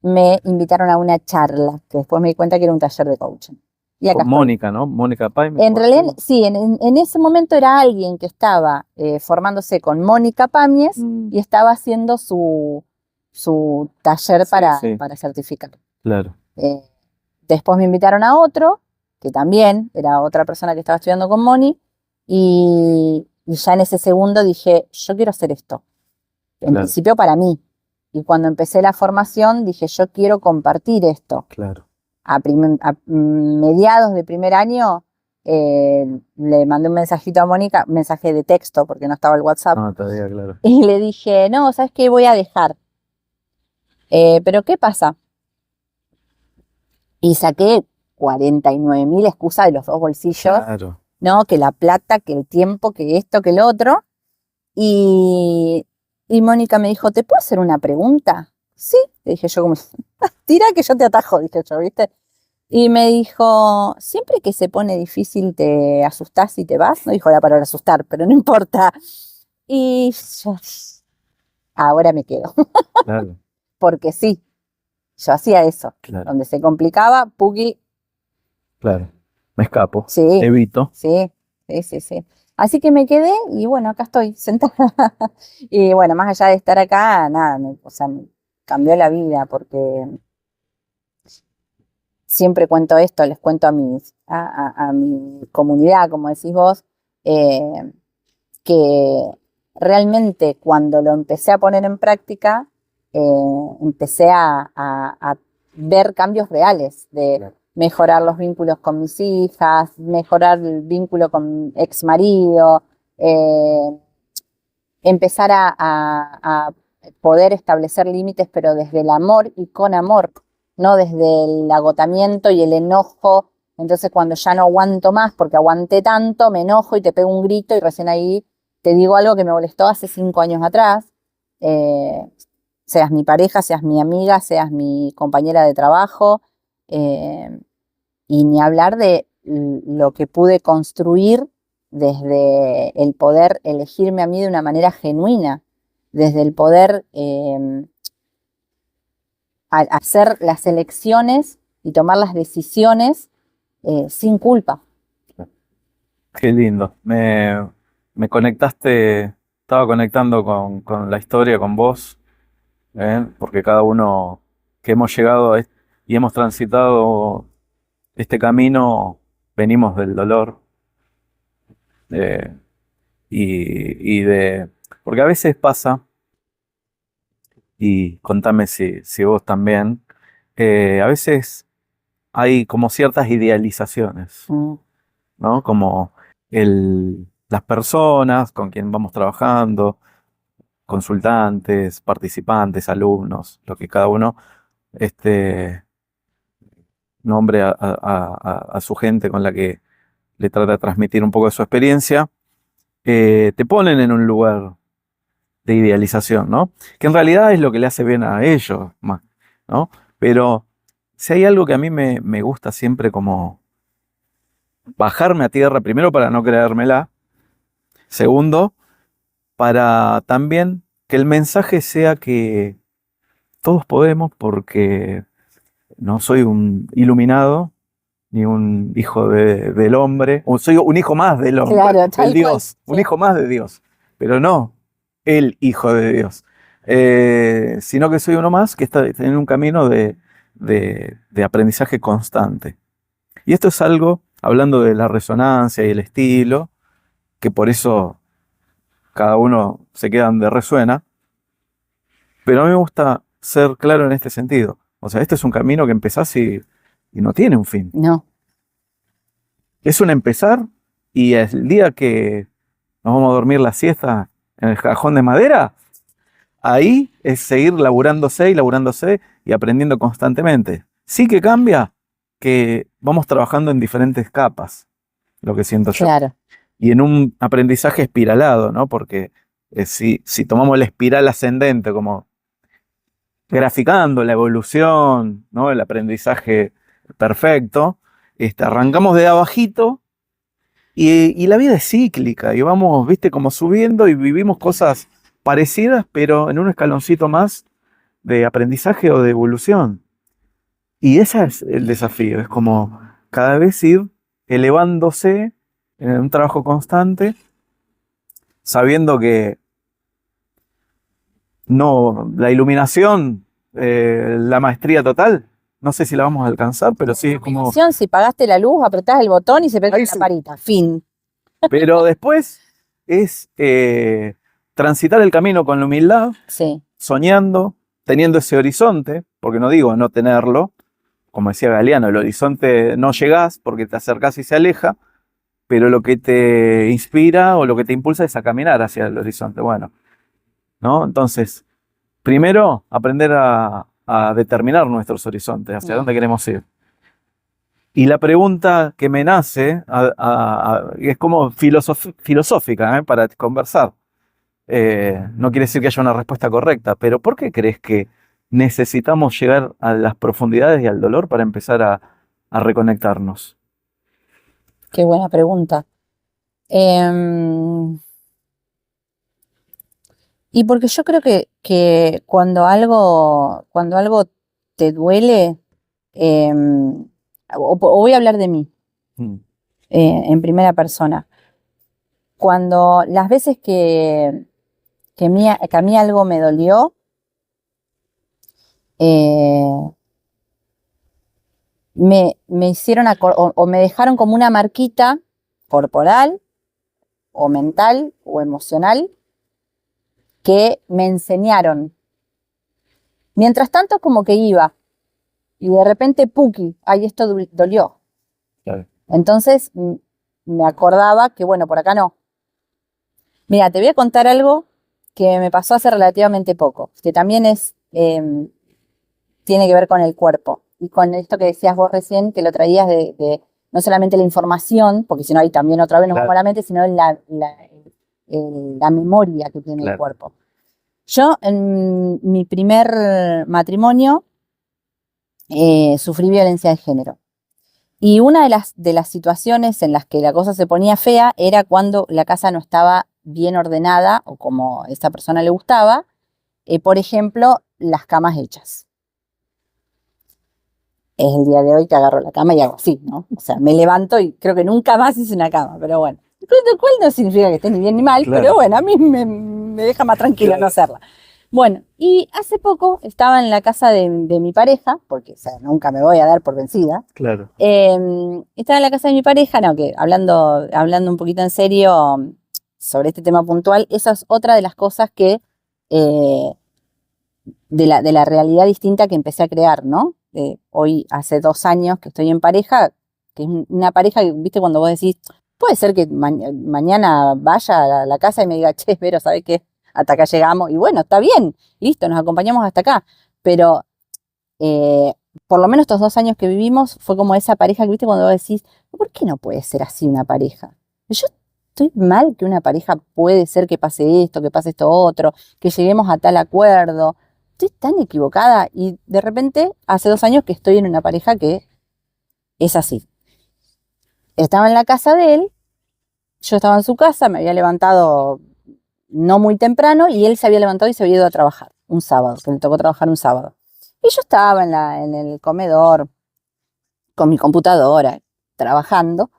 me invitaron a una charla, que después me di cuenta que era un taller de coaching. Y acá con Mónica, ¿no? Mónica Paime. En realidad, sí, en ese momento era alguien que estaba formándose con Mónica Pamies y estaba haciendo su taller para certificar. Claro. Después me invitaron a otro, que también era otra persona que estaba estudiando con Moni, y ya en ese segundo dije, yo quiero hacer esto. En principio para mí. Y cuando empecé la formación dije, yo quiero compartir esto. Claro. A mediados de primer año le mandé un mensajito a Mónica, mensaje de texto porque no estaba el WhatsApp. No, todavía, claro. Y le dije, no, ¿sabes qué? Voy a dejar. Pero ¿qué pasa? Y saqué 49.000 excusas de los dos bolsillos. Claro. ¿No? Que la plata, que el tiempo, que esto, que lo otro. Y Mónica me dijo, ¿te puedo hacer una pregunta? Sí, le dije yo como, tira que yo te atajo, dije yo, ¿viste? Y me dijo, siempre que se pone difícil te asustás y te vas. No dijo la palabra asustar, pero no importa. Y yo, ahora me quedo. Claro. Porque sí, yo hacía eso. Claro. Donde se complicaba, Puki. Claro, me escapo, sí, evito. Sí. Así que me quedé y bueno, acá estoy sentada. Y bueno, más allá de estar acá, nada, me cambió la vida porque siempre cuento esto, les cuento a mi comunidad, como decís vos, que realmente cuando lo empecé a poner en práctica, empecé a ver cambios reales de mejorar los vínculos con mis hijas, mejorar el vínculo con ex marido, empezar a poder establecer límites, pero desde el amor y con amor, no desde el agotamiento y el enojo Entonces cuando ya no aguanto más porque aguanté tanto, me enojo y te pego un grito y recién ahí te digo algo que me molestó hace 5 años atrás. Seas mi pareja, seas mi amiga, seas mi compañera de trabajo, y ni hablar de lo que pude construir desde el poder elegirme a mí de una manera genuina, desde el poder hacer las elecciones y tomar las decisiones sin culpa. Qué lindo. Me conectaste, estaba conectando con la historia, con vos, porque cada uno que hemos llegado y hemos transitado este camino, venimos del dolor. eh, porque a veces pasa, y contame si vos también, a veces hay como ciertas idealizaciones, Mm, ¿no? Como las personas con quien vamos trabajando, consultantes, participantes, alumnos, lo que cada uno este, nombre a su gente con la que le trata de transmitir un poco de su experiencia, te ponen en un lugar de idealización, ¿no? Que en realidad es lo que le hace bien a ellos, más, ¿no? Pero si hay algo que a mí me gusta siempre como bajarme a tierra, primero para no creérmela, segundo, para también que el mensaje sea que todos podemos, porque no soy un iluminado ni un hijo del hombre, o soy un hijo más del hombre, claro, del tal cual. Dios, un Sí. hijo más de Dios, pero no el hijo de Dios, sino que soy uno más que está en un camino de aprendizaje constante. Y esto es algo, hablando de la resonancia y el estilo, que por eso cada uno se queda donde resuena, pero a mí me gusta ser claro en este sentido. O sea, este es un camino que empezás y no tiene un fin. No, Es un empezar, y el día que nos vamos a dormir la siesta en el cajón de madera, ahí es seguir laburándose y aprendiendo constantemente. Sí que cambia, que vamos trabajando en diferentes capas, lo que siento yo. claro. Y en un aprendizaje espiralado, ¿no? Porque si tomamos la espiral ascendente, como graficando la evolución, ¿no? El aprendizaje perfecto, arrancamos de abajito. Y la vida es cíclica y vamos, viste, como subiendo y vivimos cosas parecidas, pero en un escaloncito más de aprendizaje o de evolución. Y ese es el desafío, es como cada vez ir elevándose en un trabajo constante, sabiendo que no, la iluminación, la maestría total, no sé si la vamos a alcanzar, pero sí es como... Si pagaste la luz, apretás el botón y se prende Ahí la sí. lamparita. Fin. Pero después es transitar el camino con la humildad, Sí, soñando, teniendo ese horizonte, porque no digo no tenerlo, como decía Galeano, el horizonte no llegás porque te acercás y se aleja, pero lo que te inspira o lo que te impulsa es a caminar hacia el horizonte. Bueno, ¿no? Entonces, primero aprender a determinar nuestros horizontes, hacia dónde queremos ir. Y la pregunta que me nace es como filosófica, para conversar. No quiere decir que haya una respuesta correcta, pero ¿por qué crees que necesitamos llegar a las profundidades y al dolor para empezar a reconectarnos? qué buena pregunta. Y porque yo creo que cuando algo te duele, o voy a hablar de mí, Mm, en primera persona. Cuando las veces que a mí algo me dolió, eh, me hicieron o me dejaron como una marquita corporal o mental o emocional que me enseñaron. Mientras tanto como que iba y de repente, puki, ay, esto dolió. claro. Entonces me acordaba que bueno, por acá no. Mira, te voy a contar algo que me pasó hace relativamente poco, que también tiene que ver con el cuerpo y con esto que decías vos recién, que lo traías de no solamente la información, porque si no ahí también otra vez nos Claro. vamos a la mente, sino la memoria que tiene el Claro. cuerpo. Yo en mi primer matrimonio sufrí violencia de género. Y una de las situaciones en las que la cosa se ponía fea era cuando la casa no estaba bien ordenada o como a esa persona le gustaba. Por ejemplo, las camas hechas. Es el día de hoy que agarro la cama y hago así, ¿no? O sea, me levanto y creo que nunca más hice una cama, pero bueno. Lo cual no significa que esté ni bien ni mal, Claro. pero bueno, a mí me deja más tranquila no hacerla. Bueno, y hace poco estaba en la casa de mi pareja, porque o sea, nunca me voy a dar por vencida. Claro. Estaba en la casa de mi pareja, no, que hablando un poquito en serio sobre este tema puntual, esa es otra de las cosas que de la realidad distinta que empecé a crear, ¿no? Hoy hace 2 años que estoy en pareja, que es una pareja que, viste, cuando vos decís, puede ser que mañana vaya a la casa y me diga, che, Vero, ¿sabés qué? Hasta acá llegamos, y bueno, está bien, listo, nos acompañamos hasta acá, pero por lo menos estos 2 años que vivimos fue como esa pareja que, viste, cuando vos decís, ¿por qué no puede ser así una pareja? Yo estoy mal que una pareja puede ser que pase esto otro, que lleguemos a tal acuerdo. Estoy tan equivocada y de repente hace 2 años que estoy en una pareja que es así. Estaba en la casa de él, yo estaba en su casa, me había levantado no muy temprano y él se había levantado y se había ido a trabajar un sábado, que le tocó trabajar un sábado. Y yo estaba en el comedor con mi computadora trabajando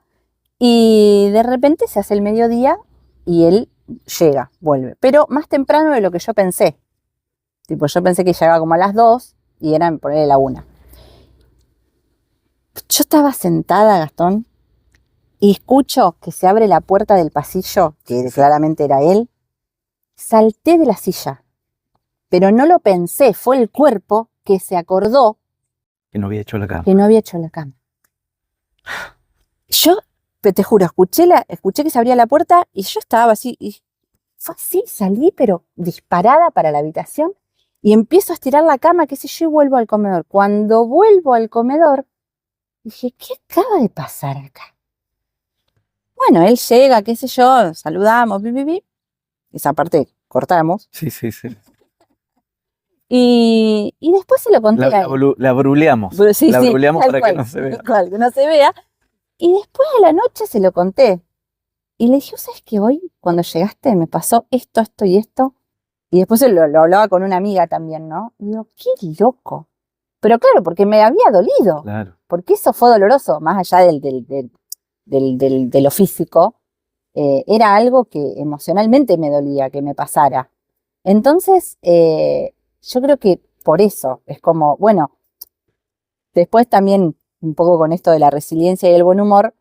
y de repente se hace el mediodía y él vuelve, pero más temprano de lo que yo pensé. Tipo, yo pensé que llegaba como a las 2 y eran por ahí la 1. Yo estaba sentada, Gastón, y escucho que se abre la puerta del pasillo, que claramente era él. Salté de la silla, pero no lo pensé, fue el cuerpo que se acordó Que no había hecho la cama. que no había hecho la cama. Yo, te juro, escuché que se abría la puerta y yo estaba así, y fue así, salí, pero disparada para la habitación y empiezo a estirar la cama, qué sé yo, y vuelvo al comedor. Cuando vuelvo al comedor, dije, ¿qué acaba de pasar acá? Bueno, él llega, qué sé yo, saludamos, esa parte cortamos. Sí. Y después se lo conté a él. La bruleamos. Sí, La bruleamos tal para cual, que no se vea. tal cual, que no se vea. Y después a la noche se lo conté. Y le dije, ¿sabes qué? Hoy, cuando llegaste, me pasó esto y esto. Y después lo hablaba con una amiga también, ¿no? Y digo, qué loco. Pero claro, porque me había dolido. Claro. Porque eso fue doloroso, más allá de lo físico. Era algo que emocionalmente me dolía que me pasara. Entonces, yo creo que por eso es como, bueno, después también un poco con esto de la resiliencia y el buen humor,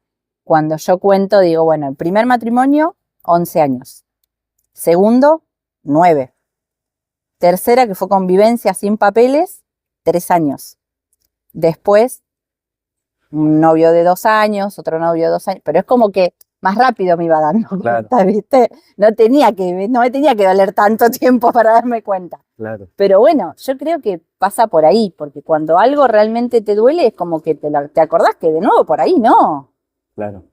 cuando yo cuento, digo, bueno, el primer matrimonio, 11 años. Segundo, 9. Tercera, que fue convivencia sin papeles, 3 años. Después, un novio de 2 años, otro novio de 2 años, pero es como que más rápido me iba dando Claro. cuenta, ¿viste? No me tenía que doler tanto tiempo para darme cuenta. Claro. Pero bueno, yo creo que pasa por ahí, porque cuando algo realmente te duele es como que te acordás que de nuevo por ahí no. Claro.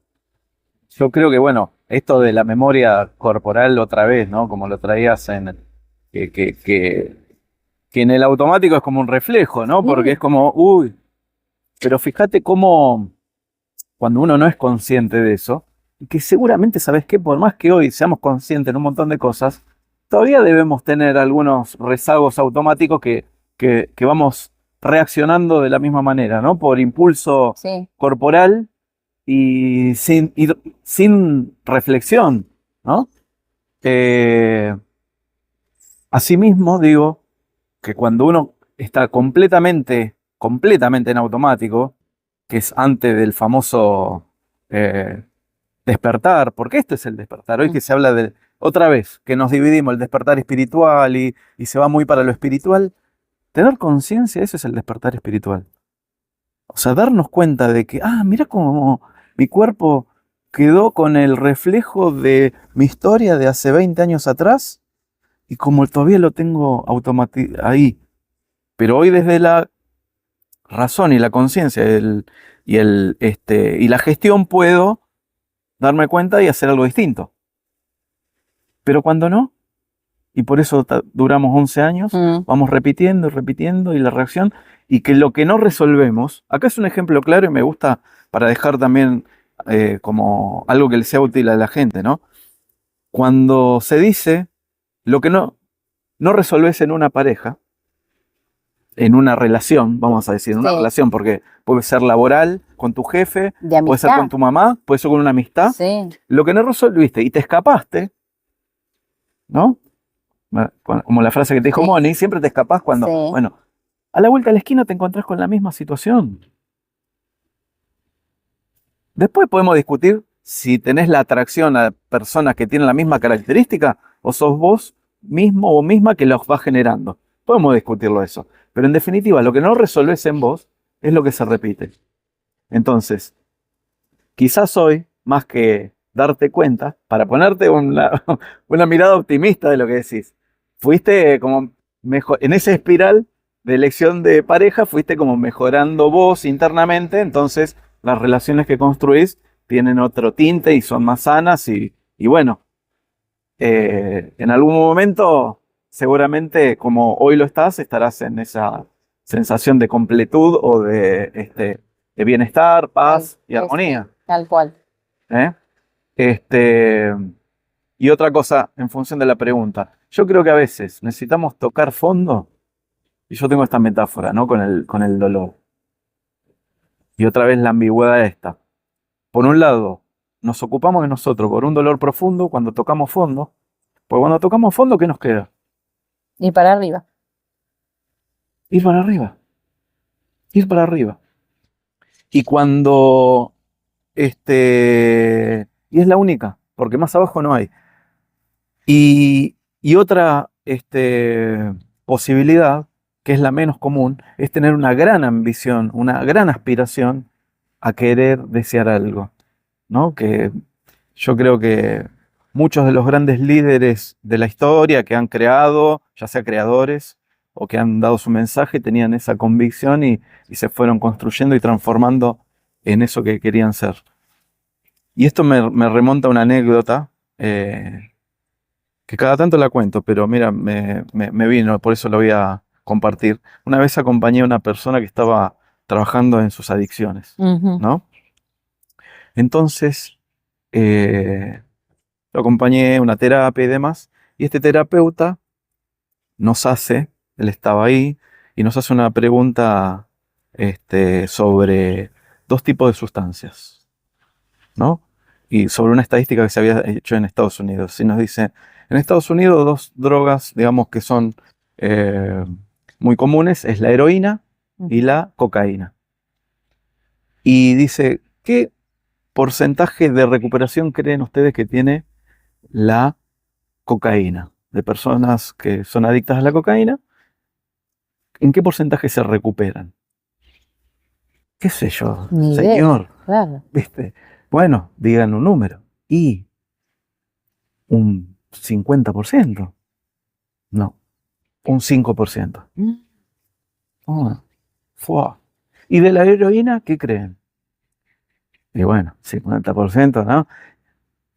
Yo creo que, bueno, esto de la memoria corporal otra vez, ¿no? Como lo traías que en el automático es como un reflejo, ¿no? Porque es como, uy, pero fíjate cómo cuando uno no es consciente de eso, y que seguramente, ¿sabes qué? Por más que hoy seamos conscientes de un montón de cosas, todavía debemos tener algunos rezagos automáticos que vamos reaccionando de la misma manera, ¿no? Por impulso Sí, corporal y sin reflexión, ¿no? Asimismo, digo que cuando uno está completamente en automático, que es antes del famoso despertar, porque este es el despertar, hoy que se habla de, otra vez, que nos dividimos el despertar espiritual y se va muy para lo espiritual, tener conciencia, eso es el despertar espiritual. O sea, darnos cuenta de que, mira cómo mi cuerpo quedó con el reflejo de mi historia de hace 20 años atrás y como todavía lo tengo ahí. Pero hoy desde la razón y la conciencia y la gestión puedo darme cuenta y hacer algo distinto. Pero cuando no, y por eso duramos 11 años, vamos repitiendo y repitiendo y la reacción, y que lo que no resolvemos, acá es un ejemplo claro y me gusta para dejar también como algo que le sea útil a la gente, ¿no? Cuando se dice lo que no resolves en una pareja, en una relación, vamos a decir, en una relación, porque puede ser laboral, con tu jefe, puede ser con tu mamá, puede ser con una amistad, lo que no resolviste y te escapaste, ¿no? Como la frase que te dijo Moni, siempre te escapás cuando, bueno, a la vuelta de la esquina te encontrás con la misma situación. Después podemos discutir si tenés la atracción a personas que tienen la misma característica o sos vos mismo o misma que los vas generando. Podemos discutirlo eso. Pero en definitiva, lo que no resolvés en vos es lo que se repite. Entonces, quizás hoy, más que darte cuenta, para ponerte una mirada optimista de lo que decís, fuiste como mejor, en esa espiral de elección de pareja, fuiste como mejorando vos internamente, entonces las relaciones que construís tienen otro tinte y son más sanas y bueno, en algún momento seguramente como hoy lo estarás en esa sensación de completud o de bienestar, paz y armonía. Tal cual. ¿Eh? Y otra cosa, en función de la pregunta, yo creo que a veces necesitamos tocar fondo, y yo tengo esta metáfora, ¿no? Con el dolor. Y otra vez la ambigüedad esta. Por un lado, nos ocupamos de nosotros por un dolor profundo cuando tocamos fondo, porque cuando tocamos fondo, ¿qué nos queda? Ir para arriba. Ir para arriba. Ir para arriba. Y cuando, y es la única, porque más abajo no hay. Y otra posibilidad, que es la menos común, es tener una gran ambición, una gran aspiración a querer desear algo, ¿no? Que yo creo que muchos de los grandes líderes de la historia que han creado, ya sea creadores o que han dado su mensaje, tenían esa convicción y se fueron construyendo y transformando en eso que querían ser. Y esto me remonta a una anécdota que cada tanto la cuento, pero mira, me vino, por eso lo voy a compartir. Una vez acompañé a una persona que estaba trabajando en sus adicciones, ¿no? Entonces, lo acompañé a una terapia y demás, y este terapeuta él estaba ahí, y nos hace una pregunta sobre dos tipos de sustancias, ¿no? Y sobre una estadística que se había hecho en Estados Unidos. Y nos dice, en Estados Unidos dos drogas, digamos, que son muy comunes, es la heroína y la cocaína. Y dice, ¿qué porcentaje de recuperación creen ustedes que tiene la cocaína? De personas que son adictas a la cocaína, ¿en qué porcentaje se recuperan? ¿Qué sé yo, señor? Claro. ¿Viste? Bueno, digan un número. ¿Y un 50%? No, un 5%. ¿Y de la heroína qué creen? Y bueno, 50%, ¿no?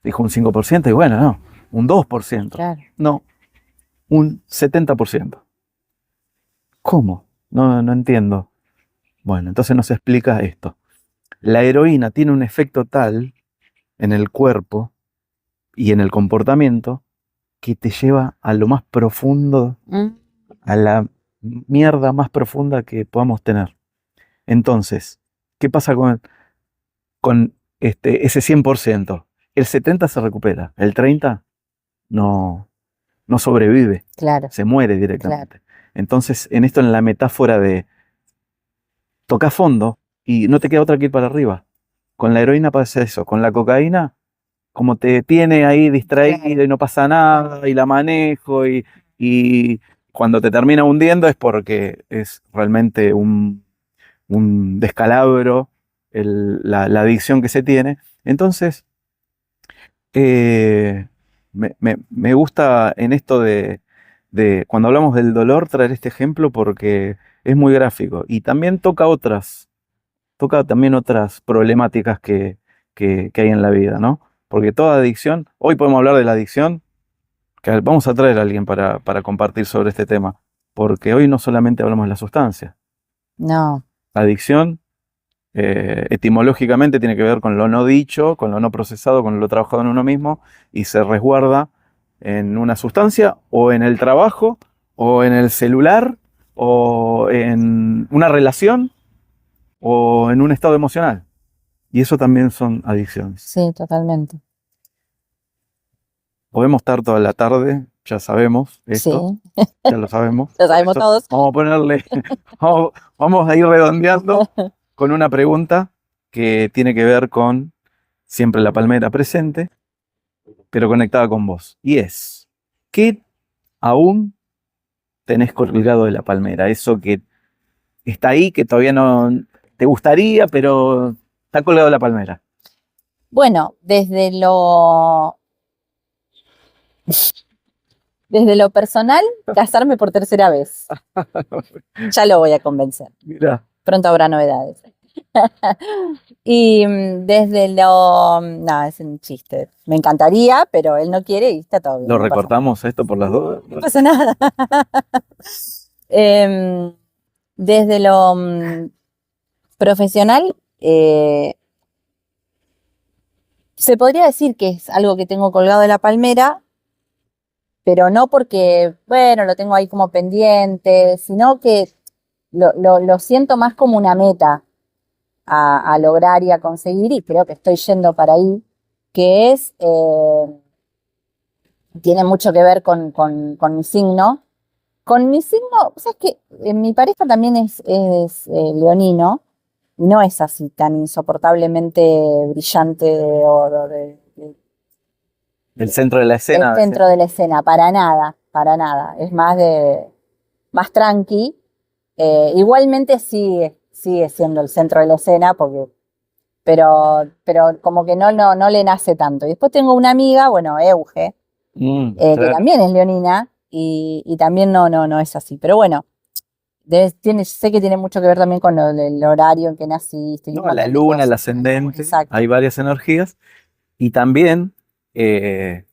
Dijo un 5%, y bueno, no, un 2%. Claro. No, un 70%. ¿Cómo? No entiendo. Bueno, entonces nos explica esto. La heroína tiene un efecto tal en el cuerpo y en el comportamiento que te lleva a lo más profundo, a la mierda más profunda que podamos tener. Entonces, ¿qué pasa con ese 100%? El 70% se recupera, el 30% no sobrevive, Claro. se muere directamente. Claro. Entonces, en la metáfora de tocar fondo y no te queda otra que ir para arriba. Con la heroína pasa eso, con la cocaína, como te tiene ahí distraído y no pasa nada, y la manejo, y cuando te termina hundiendo es porque es realmente un descalabro la adicción que se tiene. Entonces, me gusta en esto de cuando hablamos del dolor traer este ejemplo porque es muy gráfico. Y también toca también otras problemáticas que hay en la vida, ¿no? Porque toda adicción, hoy podemos hablar de la adicción, que vamos a traer a alguien para compartir sobre este tema, porque hoy no solamente hablamos de la sustancia. No, La adicción, etimológicamente, tiene que ver con lo no dicho, con lo no procesado, con lo trabajado en uno mismo, y se resguarda en una sustancia, o en el trabajo, o en el celular, o en una relación, o en un estado emocional. Y eso también son adicciones. sí, totalmente. Podemos estar toda la tarde, ya sabemos esto, Sí, ya lo sabemos. lo sabemos Esto, todos. vamos a ponerle, vamos a ir redondeando con una pregunta que tiene que ver con siempre la palmera presente, pero conectada con vos. Y es, ¿qué aún tenés colgado de la palmera? Eso que está ahí, que todavía no te gustaría, pero está colgado de la palmera. Bueno, desde lo personal, casarme por tercera vez. Ya lo voy a convencer. Mira, Pronto habrá novedades. Y desde lo... No, es un chiste. Me encantaría, pero él no quiere y está todo bien. lo No pasa, recortamos esto por las dudas. no pasa nada. Em, desde lo profesional, se podría decir que es algo que tengo colgado de la palmera, pero no porque, bueno, lo tengo ahí como pendiente, sino que lo siento más como una meta a lograr y a conseguir, y creo que estoy yendo para ahí, que es, tiene mucho que ver con mi signo. Con mi signo, o sea, es que mi pareja también es leonino, y no es así tan insoportablemente brillante El centro de la el escena. centro de la escena, para nada, para nada. Es más tranqui. Igualmente sigue siendo el centro de la escena, pero como que no le nace tanto. Y después tengo una amiga, bueno, Euge, que Claro. también es leonina, y también no es así. Pero bueno, sé que tiene mucho que ver también con el horario en que naciste y un No, la montón de luna, el cosas. ascendente, Exacto, hay varias energías. Y también eh,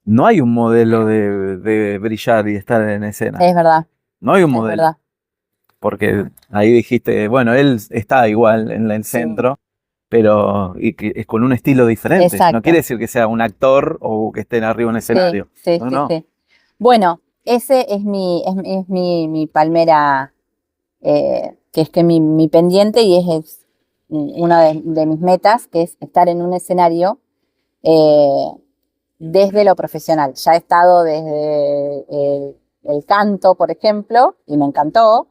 no hay un modelo de brillar y estar en escena. es verdad, No hay un es modelo. verdad. Porque ahí dijiste, bueno, él está igual en el Sí, centro, pero y que es con un estilo diferente. No quiere exacto. decir que sea un actor o que estén arriba en un Sí, escenario. sí, No, sí, no. sí. Bueno, ese es mi palmera, que es que mi pendiente, y es una de mis metas, que es estar en un escenario eh, desde lo profesional. Ya he estado desde el canto, por ejemplo, y me encantó,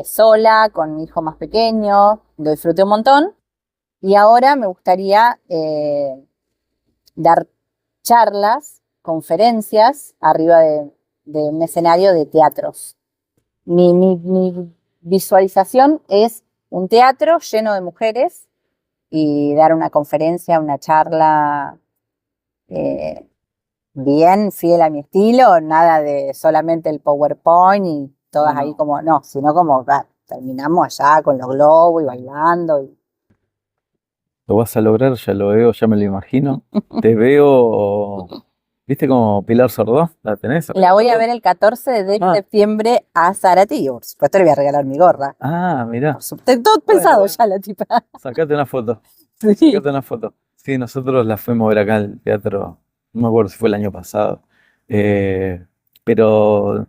sola, con mi hijo más pequeño, lo disfruté un montón, y ahora me gustaría dar charlas, conferencias arriba de un escenario de teatros. Mi visualización es un teatro lleno de mujeres y dar una conferencia, una charla eh, bien fiel a mi estilo, nada de solamente el PowerPoint y todas No, ahí no. como, no, sino como terminamos allá con los globos y bailando. Lo vas a lograr, ya lo veo, ya me lo imagino. Te veo, ¿viste como Pilar Sordó? ¿La tenés? ¿A La Pilar voy a Sordó? ver el 14 de Ah, septiembre a Zarati. Por supuesto le voy a regalar mi gorra. mirá. Todo Bueno, pensado bueno. ya la tipa. Sacate una foto. Sí. Sacate una foto. Sí, nosotros la fuimos a ver acá al teatro, no me acuerdo si fue el año pasado. Eh, pero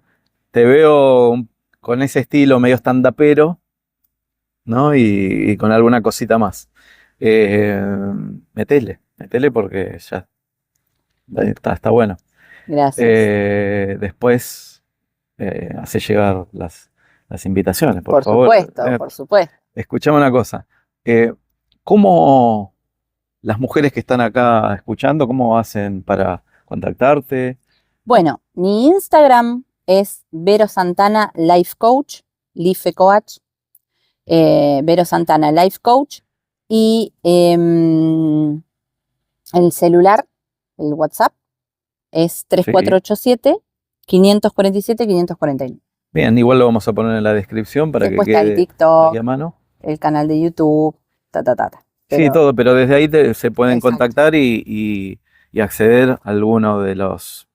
te veo con ese estilo medio stand-upero, ¿no? Y con alguna cosita más. Eh, metele porque ya está bueno. Gracias. Después hace llegar las invitaciones, por Por favor. supuesto, por supuesto. Escuchame una cosa. Eh, ¿Cómo las mujeres que están acá escuchando, cómo hacen para contactarte? Bueno, mi Instagram es Vero Santana Life Coach, Life Coach, Vero Santana Life Coach, y el celular, el WhatsApp, es Sí. 3487 547 549. Bien, igual lo vamos a poner en la descripción para Después que está el quede TikTok, aquí a mano. el canal de YouTube, Sí, Pero- todo, pero desde ahí se pueden Exacto. contactar y acceder a alguno de los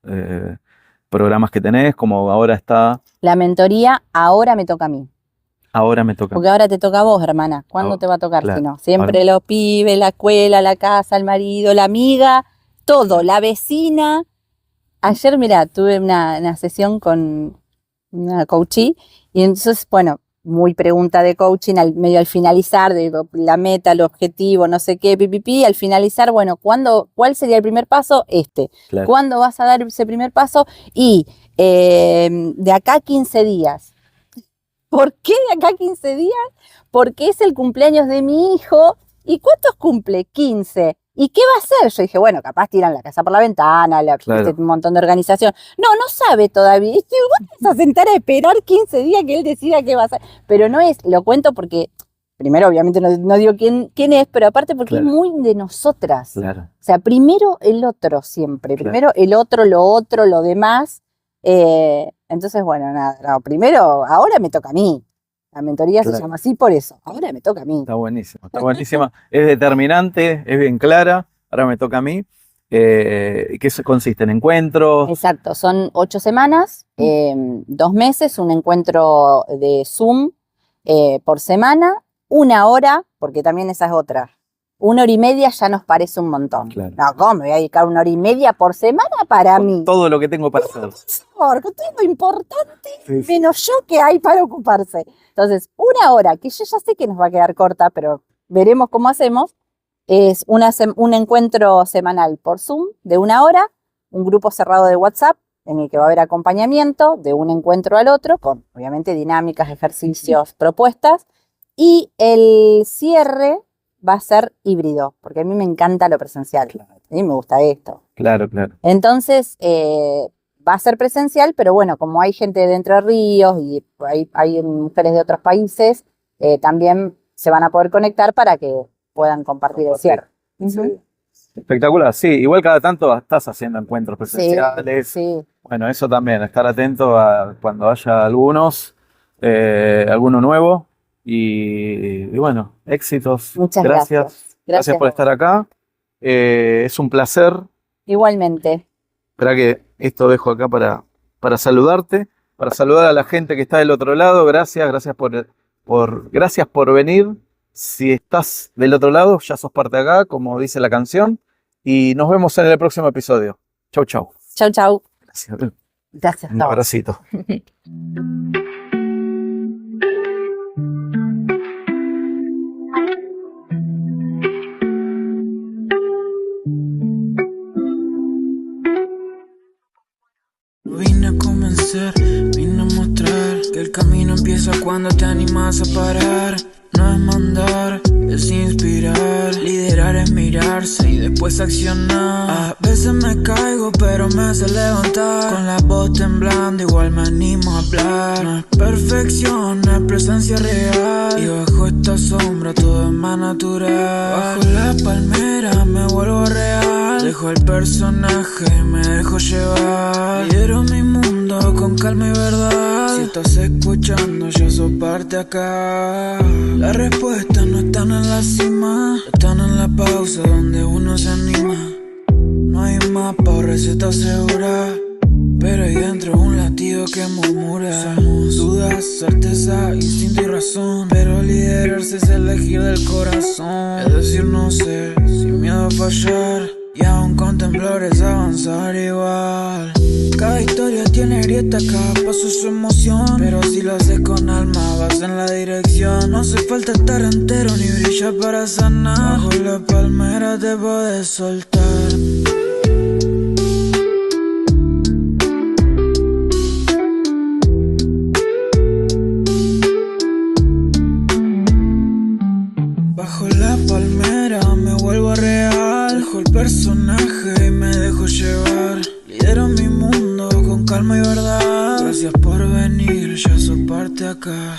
programas que tenés, como ahora está, La mentoría ahora me toca a mí. ahora me toca. Porque ahora te toca a vos, hermana. ¿Cuándo Ahora, te va a tocar? claro. Si no, siempre los pibes, la escuela, la casa, el marido, la amiga, todo, la vecina. Ayer, mira, tuve una sesión con una coachee y entonces, bueno, muy pregunta de coaching, medio al finalizar, de la meta, el objetivo, no sé qué, pipipi, al finalizar, bueno, ¿cuál sería el primer paso? Claro. ¿Cuándo vas a dar ese primer paso? Y de acá a 15 días. ¿Por qué de acá a 15 días? Porque es el cumpleaños de mi hijo. ¿Y cuántos cumple? 15. ¿Y qué va a hacer? Yo dije, bueno, capaz tiran la casa por la ventana, Claro. un montón de organización. No sabe todavía. Y vos te vas a sentar a esperar 15 días que él decida qué va a hacer. Pero no es, lo cuento porque, primero, obviamente no digo quién es, pero aparte porque Claro. es muy de nosotras. Claro. O sea, primero el otro siempre. Claro. Primero el otro, lo demás. Entonces, bueno, nada, no, primero, ahora me toca a mí. La mentoría Claro. se llama así por eso. Ahora me toca a mí. Está buenísimo, está buenísima. Es determinante, es bien clara. Ahora me toca a mí. ¿Qué consiste en encuentros? Exacto, son 8 semanas, 2 meses, un encuentro de Zoom por semana, 1 hora, porque también esa es otra. 1 hora y media ya nos parece un montón. Claro. No, ¿cómo me voy a dedicar 1 hora y media por semana para Con mí? todo lo que tengo para hacer. Con todo lo importante, Sí, sí. menos yo que hay para ocuparse. Entonces, 1 hora, que yo ya sé que nos va a quedar corta, pero veremos cómo hacemos, es un encuentro semanal por Zoom de 1 hora, un grupo cerrado de WhatsApp en el que va a haber acompañamiento de un encuentro al otro, con obviamente dinámicas, ejercicios, propuestas, y el cierre va a ser híbrido, porque a mí me encanta lo presencial, a mí me gusta esto. Claro, claro. Entonces, va a ser presencial, pero bueno, como hay gente de Entre Ríos y hay mujeres de otros países, también se van a poder conectar para que puedan compartir el cierre. Ujú. Espectacular, sí. Igual cada tanto estás haciendo encuentros presenciales. Sí. Bueno, eso también, estar atento a cuando haya alguno nuevo. Y bueno, éxitos. Muchas gracias. Gracias por estar acá. Es un placer. Igualmente. Espera que esto dejo acá para saludarte, para saludar a la gente que está del otro lado. Gracias por venir. Si estás del otro lado, ya sos parte de acá, como dice la canción. Y nos vemos en el próximo episodio. Chau, chau. Chau, chau. Gracias. Gracias. Un abracito. Vine a convencer, vine a mostrar que el camino empieza cuando te animas a parar. No es mandar, es inspirar. Liderar es mirarse y después accionar. A veces me caigo pero me hace levantar. Con la voz temblando igual me animo a hablar. No es perfección, es presencia real. Y bajo esta sombra todo es más natural. Bajo la palmera me vuelvo real. Dejo el personaje y me dejo llevar. Lidero mi mundo con calma y verdad. Si estás escuchando ya sos parte acá. Las respuestas no están en la cima, están en la pausa donde uno se anima. No hay mapa o receta segura, pero ahí dentro un latido que murmura. Somos dudas, certeza, instinto y razón, pero liderarse es elegir del corazón. Es decir, no sé, sin miedo a fallar, y aún con temblores avanzar igual. Cada historia tiene grieta, cada paso es su emoción, pero si lo haces con alma vas en la dirección. No hace falta estar entero ni brillar para sanar. Bajo la palmera te puedes soltar. Bajo la palmera me vuelvo real. Dejo el personaje y me dejo llevar. Lidero mi mundo con calma y verdad. Gracias por venir, ya sos parte acá.